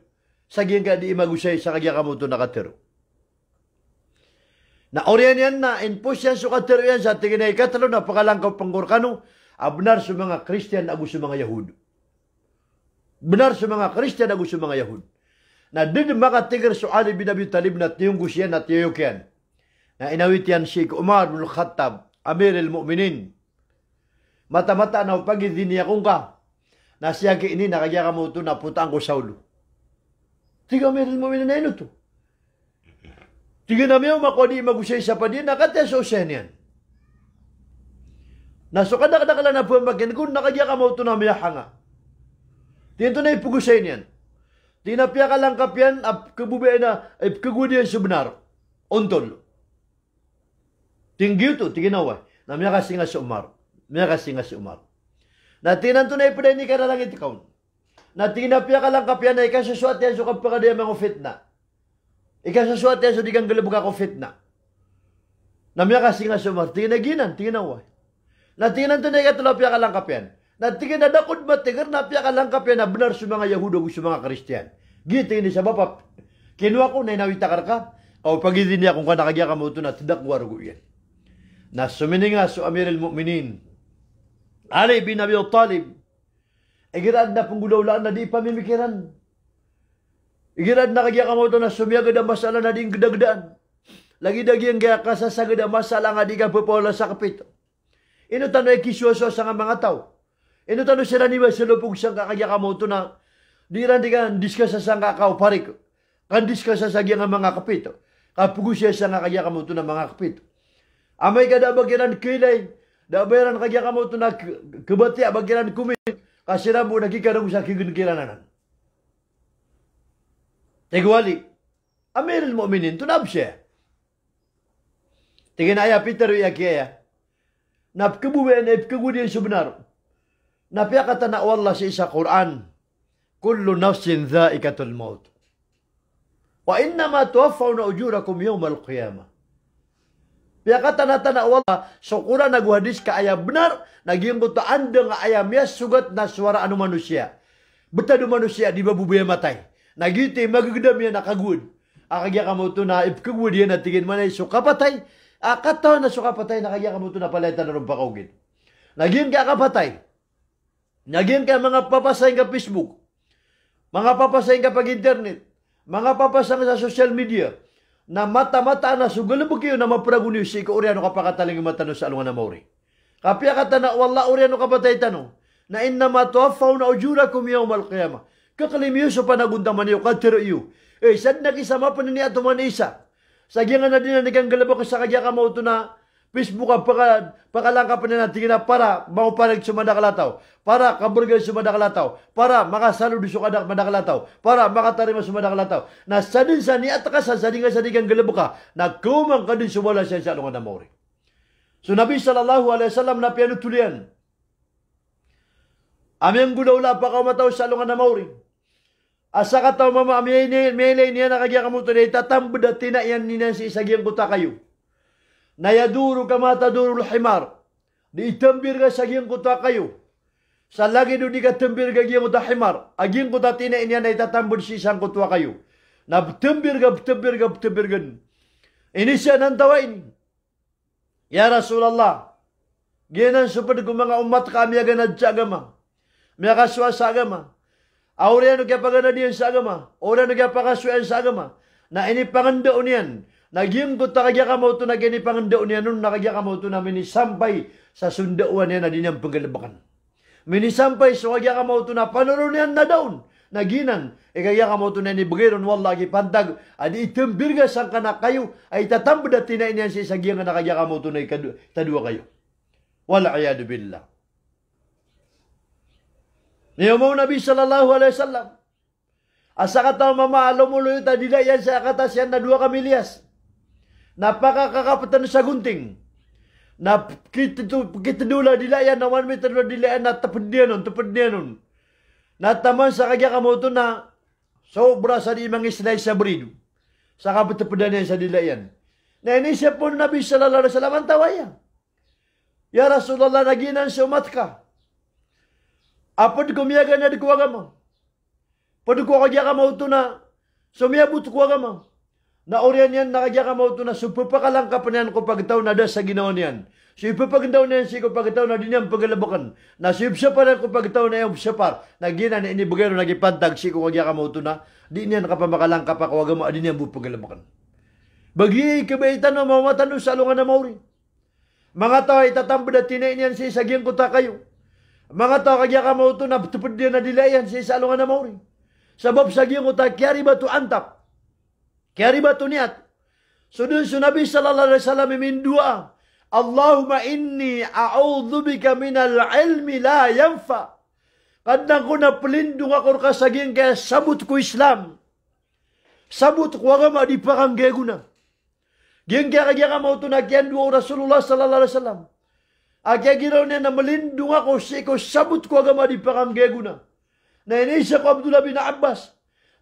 saging ka di magusay sa kagya kamuto na katero. Na oriyan yan na, inpush yan sa katero yan sa tingin na ikatalo na pakalangkap ng kurkano, benar sa mga Christian agus sa mga Yahud. Benar sa mga Christian agus sa mga Yahud. Na din makatigir sa Ali bin Abi Talib na tiyong gusyan at tiyokyan. Na inawit yan si Umar bin Khattab, Amirul Mu'minin. Mata-mata na pagidin niya kung ka. Na siya kiini nakagya ka mo ito na putaan ko Saulo. Tiga Amirul Mu'minin na ino to. Tiga na miyo makodi magusay sa padin, nakatya sa usyan yan. Nasukada-kadakala na pumagin kung nakagya ka mo ito na miyahanga. Dito na ipugusay niyan. Tinapya ka lang kapyan, kabubayan na, ay kaguniyan sa benar. Ontol. Tinggiw to, tiginawa. Na miya kasi nga si Umar. Miya kasi nga si Umar. Na tinan to na ipaday ni ka na lang itikaw. Na tinapya ka lang kapyan, na ikasaswat yan so kapakadaya mga fitna. Ikasaswat yan so di kang galabog ako fitna. Na miya kasi nga si Umar. Tinaginan, tiginawa. Na tinan to na ikatulapya ka lang kapyan. Na tingin na dakod matigar na piya ka lang kapya na benar sa mga Yahudo o sa mga Kristiyan. Gito ini sa bapa. Kinuha ko na inawitakar ka. O pagidin niya kung ka nakagya ka mo ito na tidak warugo yan. Na sumini nga sa Amirul Mu'minin. Ali bin Abi Talib. Igirad na panggulawlaan na di pamimikiran. Igirad na kagya ka mo ito na sumiyagad ang masala na di gedagdaan. Lagi-dagi ang kaya kasasagad ang masala nga di ka pupola sa kapito. Ino tanong kisyoso sa mga tao. Ino tanong sila ni sa lupog siyang kakagya ka mo ito na di rin di ka discuss sa kakao parik. Kan discuss sa nga mga kapito. Kapugo siya sa kakagya ka mo ito na mga kapito. Amay ka da bagiran kilay. Da bayaran kagya ka mo ito na kabati bagiran kumit. Kasi na mo nakikarong sa kigin-kirananan. Tigwali. Amirul mu'minin, tunab siya. Tingin ayah Peter ya kaya. Napkabuwi na ipkabuwi sebenar. Napya kata na Allah sa isa Quran. Kullu nafsin dhaikatul maut. Wa innama tuwaffawna ujurakum yawmal qiyamah. Pia kata na Allah, so Quran naguhadis ka ayah benar, naging buta anda nga ayah mias sugat na suara anu manusia. Betadu manusia di babubuya matay. Nagiti magagdam yan nakagud. Akagya kamu to na ipkagud yan na tingin manay suka patay. Akataw na suka patay, nakagya kamu to na palitan na rin pakaugin. Naging ka kapatay. Naging ka mga papasay ka Facebook. Mga papasay ka pag-internet. Mga papasay sa social media. Na mata-mata na sugalabog kayo na mapraguniyo si ikaw uri ano kapakataling matano sa alungan na mauri. Kapya kata na wala uri ano kapatay tanong. Na inna matuafaw na ujurakum yawmal qiyamah. Kakalimiyo sa panaguntaman niyo, katiro iyo. Sad nakisama pa niya ito man isa. Sagya nga na din na naganggalabok sa kanya ka mo ito na Facebook ang pakalangka pa na natin na para mauparag sumadakalataw. Para kaburgan sumadakalataw. Para makasalo di sumadakalataw. Para makatarima sumadakalataw. Na sadin sa niya at ka sadin nga sadin galabok ka. Nagkumang ka din sumala siya sa alungan na mauri. So Nabi sallallahu alaihi wasallam na pianutulian. Aming gulawla pa ka mataw sa alungan na mauri. Asa ka tao mama, may niya nakagya ka mo ito na itatambad at tinayan niya si isagyang kuta kayo. Nayaduro ka mataduro himar. Di itambir ka sagyang kuta kayo. Sa lagi doon di ka tambir ka gyang kuta himar. Agyang kuta tinayan niya na itatambad si isang kuta kayo. Na betambir ka. Ini siya nang tawain. Ya Rasulullah. Ginan supad ko mga umat kami aganad sa agama. May kaswa sa agama. Auriano kaya paganadiyan sa agama. Auriano kaya pakasuyan sa agama. Na ini pangandaon niyan. Nagyang ko takagya ka mo ito na gini pangandaon niyan. Nung nakagya ka mo ito na minisampay sa sundauan niya na din niyang panggalabakan. Minisampay sa kagya ka mo ito na panuro niyan na daon. Naginan. Kagya ka mo ito na nibagiron. Wallagi pantag. Adi itambirga sang kanak kayo. Ay tatambad at tinain niyan sa isagyang na kagya ka mo ito na itadua kayo. Wala ayadu billah. Niyo mo Nabi sallallahu alaihi wasallam. Asa kata mama alumulo ito dila yan sa katas yan na 2 kamilyas. Napakakakapatan sa gunting. Na kita dula dila yan na 1 meter dila yan na tapad niya nun. Nataman sa kagya kamoto na sobra sa di mga islay sa brido. Sa kapatapadan yan sa dila yan. Na inisya po Nabi sallallahu alaihi wasallam ang tawaya. Ya Rasulullah naginan sa umat ka. Apod kumiyaga na di ko agama. Pwede ko kagya ka mauto na sumiyabot ko agama. Na oriyan yan nakagya ka mauto na supapakalang kapanayan ko pagtaw na da sa ginawa niyan. So ipapagdaw na yan si ko pagtaw na din yan pagalabakan. Na sipsaparan ko pagtaw na yung sapar. Nagina na inibagay ro nagipantag si ko kagya ka mauto na di niyan kapamakalang kapakaw agama di niyan bupagalabakan. Bagi kabaitan no mamatan no sa alungan na mauri. Mga tao itatambad at tinayin yan si sagyang kuta kayo. Mga tao kagya ka mo ito na tupad din na dilayan sa isa alungan na mauri. Sabab sa giyong utak, kiyari ba ito antap? Kiyari ba ito niyat? So dun sa Nabi sallallahu alaihi wasallam imindua, Allahumma inni a'udhu bika minal ilmi la yanfa. Kadang ko na pelindung ako kasaging kaya sabut ko Islam. Sabut ko agama di pakanggay ko na. Giyang kaya ka mo ito na kiyan duwa Rasulullah sallallahu alaihi wasallam. Kaya ginaw niya na malindung ako sa ikaw sabot ko agama di pakanggay ko na. Na inisya ko Abdullah bin Abbas.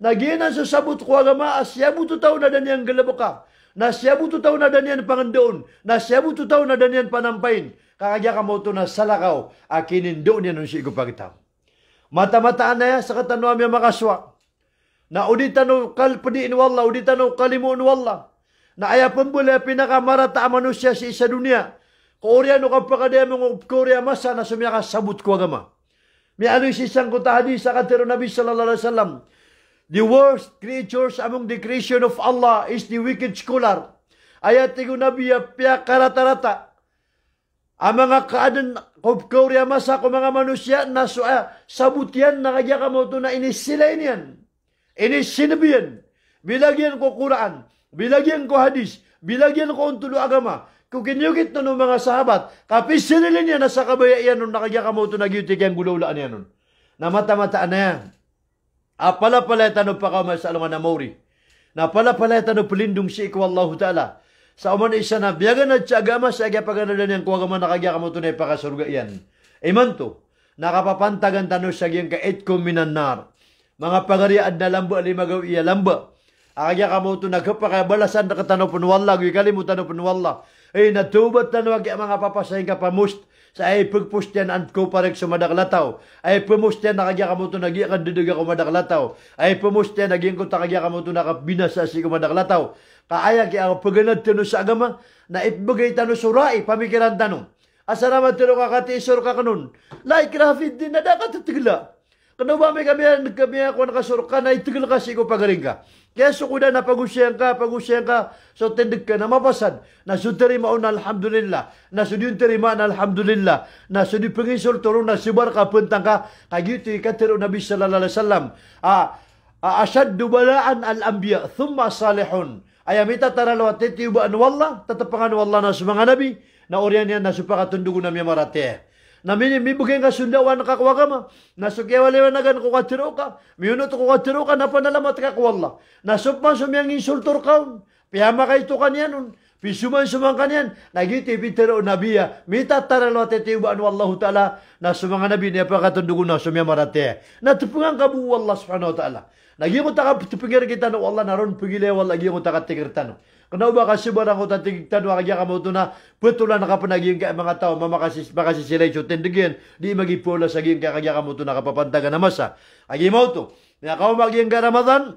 Naginan sa sabot ko agama asyabu tutaw na danyan galaboka. Na asyabu tutaw na danyan pangandoon. Na asyabu tutaw na danyan panampain. Kakagya ka mo ito na salakaw. Akinin doon yan nung siya ko pagitaw. Mata-mataan na yan sa katanong yung makaswa. Na uditano kalpadiin wallah. Uditano kalimuun wallah. Na ayapan bula pinakamarata manusia sa isa dunia. Korea no kapakadaya mong Korea masa na sumiyaka sabut ko agama. May ano yung sisang kutahadi sa katero Nabi sallallahu alaihi wasallam. The worst creatures among the creation of Allah is the wicked scholar. Ayat tigo Nabi ya karata-rata. Ang mga kaadan Korea masa ko mga manusia na sabut yan nakagya ka mo ito na inisilain yan. Inisinabiyan. Bilagyan ko Quran. Bilagyan ko hadis. Bilagyan ko untulo agama. Kung kinyugit na ng mga sahabat, kapisilin niya na sa kabaya yan nung nakagya ka mo ito nagyutik yung gulaulaan yan nun. na mata-mata na yan. Apala-paleta no pakama sa alungan na mori. Na pala-paleta no pelindung si iku Allah Ta'ala. Sa uman isa na biyagan at sa agama sa agya paganalan yan kung agama nakagya ka mo tunay pakasurga yan. Iman to, nakapapantagan tano sa agyan ka itkum minanar. Mga pagariad na lamba alimagaw iya lamba. Akagya ka mo to nagkapakabalasan na katano punwalla. Kalimutan no punwalla. Natubat na wag mga papasahin ka pamust. Sa ay pagpustyan ang ko parek sa madaklataw. Ay pamustyan nakagya ka mo to nagya kan duduga ko madaklataw. Ay pamustyan nagyan ko takagya ka mo to nakabinasa si ko madaklataw. Kaaya kaya ako paganad tano sa agama na itbagay tano surai pamikiran tano. Asalamat tano kakatisor ka kanon. Like rafid din na dapat titigla. Kano ba may kami ako nakasur ka na itigil ka si ko pagaring ka. Kaya sukuda na pagusyan ka, so tendig ka na mapasad. Na suterima na alhamdulillah. Na sudiyun terima na alhamdulillah. Na sudiyun pengisol turun na sibar ka puntang ka. Kagito ikatiro Nabi sallallahu alaihi wasallam. Asyaddu balaan al-anbiya thumma salihun. Ayamita taralawa titibaan wallah. Tatapangan wallah na sumanga nabi. Na oriyan yan na supakatundugo na miya marate. Na mibugay nga sundawan kakawagama. Na sukyawaliwanagan ko katiro ka. Miyunot ko katiro ka na panalamat ka kawalla. Na supman sumiyang insultor ka. Piyama ka ito kanyan. Pisuman sumang kanyan. Nagiti pitero nabiya. Mita taralawa titibaan wallahu ta'ala. Na sumanga nabi niya pakatundugo na sumiyang marate. Na tupungan ka bu wallah subhanahu wa ta'ala. Nagyo taka tupingir kita no Allah naron pigile wala nagyo taka tigirtano. Kana ba kasi barang ko tatigtano kagya ka mo to na putulan nakapanaging ka mga tao makasi sila so tendigyan di magipola sa gin kagya ka mo to nakapapantaga na masa. Agi mo to. Na ka maging ka Ramadan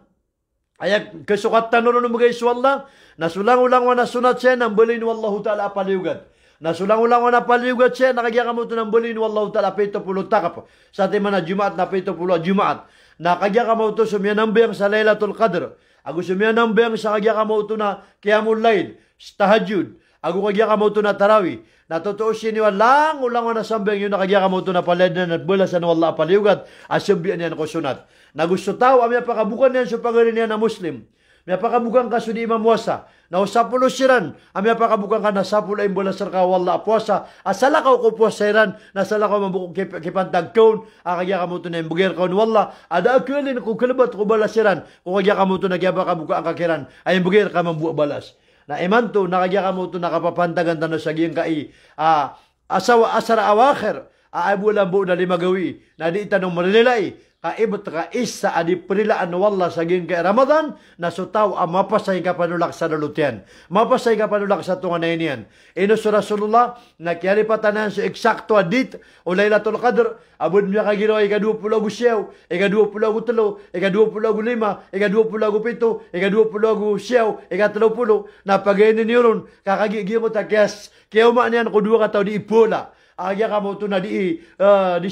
ayak kesukatan no mga iswalla nasulang-ulang wa nasunat siya nang balin wallahu ta'ala paliugat. Nasulang-ulang wa napaliugat siya nakagya ka mo to nang balin wallahu ta'ala 70 takap. Sa atin man na Jumaat na 70 Jumaat. Nakagya ka mo ito sumyanambiyang sa Laylatul Qadr. Ako sumyanambiyang sa kagya ka mo ito na Qiyamul Layl, tahajjud. Ako kagya ka mo ito na Tarawi. Natotoo siniwa lang ulang na sambiyang yun nakagya ka mo ito na palednan at bulasan wala paliugat. Asyambian yan ko sunat. Nagusto tao, amya pakabukan yan sa pagarin yan na Muslim. May pakabukan ka sudi Imam Wasa. Na usapulo siran. Amya pakabukan ka na sapula imbola sarka wala puasa. Asala ka ko puasairan. Nasala ka mabukong kipantag kaun. Akagya ka mo ito na imbugir kaun wala. Ada akwilin kung kalabat ko balasiran. Kung kagya ka mo ito nagyaba kabuka ang kakiran. Ay imbugir ka mambuwa balas. Na iman to, nakagya ka mo ito nakapapantagan tanong sa giyang kai. Asara awakir. Aabulan buo na limagawi. Na di itanong marililay. Kaibot ka isa adi perilaan wala sa gin kay Ramadan na sutaw ang mapasay ka panulak sa dalutian. Mapasay ka panulak sa tunga na iniyan. Ino sa Rasulullah na kiyari patanan sa eksakto adit o Laylatul Qadr abod niya kaginawa ika-20 siyaw, ika-23, ika-25, ika-27, ika-27 siyaw, ika-30 na pagayin niyon kakagigil mo takyas kaya umanian ko dua ka tao di ipola. Agya ka mo ito na di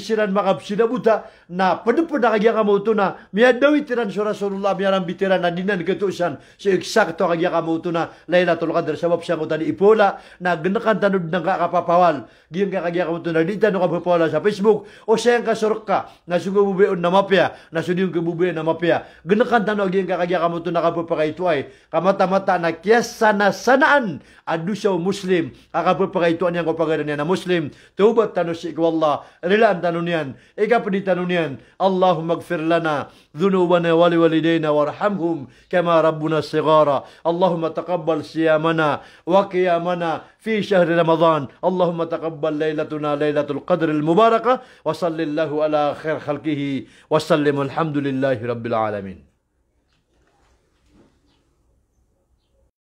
siran makapsinabuta na padupod na kagya ka mo ito na miyadawi tiran sa Rasulullah miyarang bitiran na dinan katusan so eksakto kagya ka mo ito na Laylatul Qadr sabab siya ko tani ipola na ganakan tanod ng kakapapawal giyang kagya ka mo ito na di tanong kapapawala sa Facebook o siyang kasurok ka na sugububeon na mapya na sudiyong kabubeon na mapya ganakan tanong giyang kagya ka mo ito na kapapakaito ay kamata-mata na kiyasa na sanaan adu siya Muslim kakapapakaito niyang kapagaran niya na Muslim توبت تنشيك والله رلان تنونيان إيقابني تنونيان اللهم اغفر لنا ذنوبنا ولوالدينا وارحمهم كما ربنا الصغار اللهم تقبل صيامنا وقيامنا في شهر رمضان اللهم تقبل ليلتنا ليلة القدر المباركة وصل الله على خير خلقه وسلم الحمد لله رب العالمين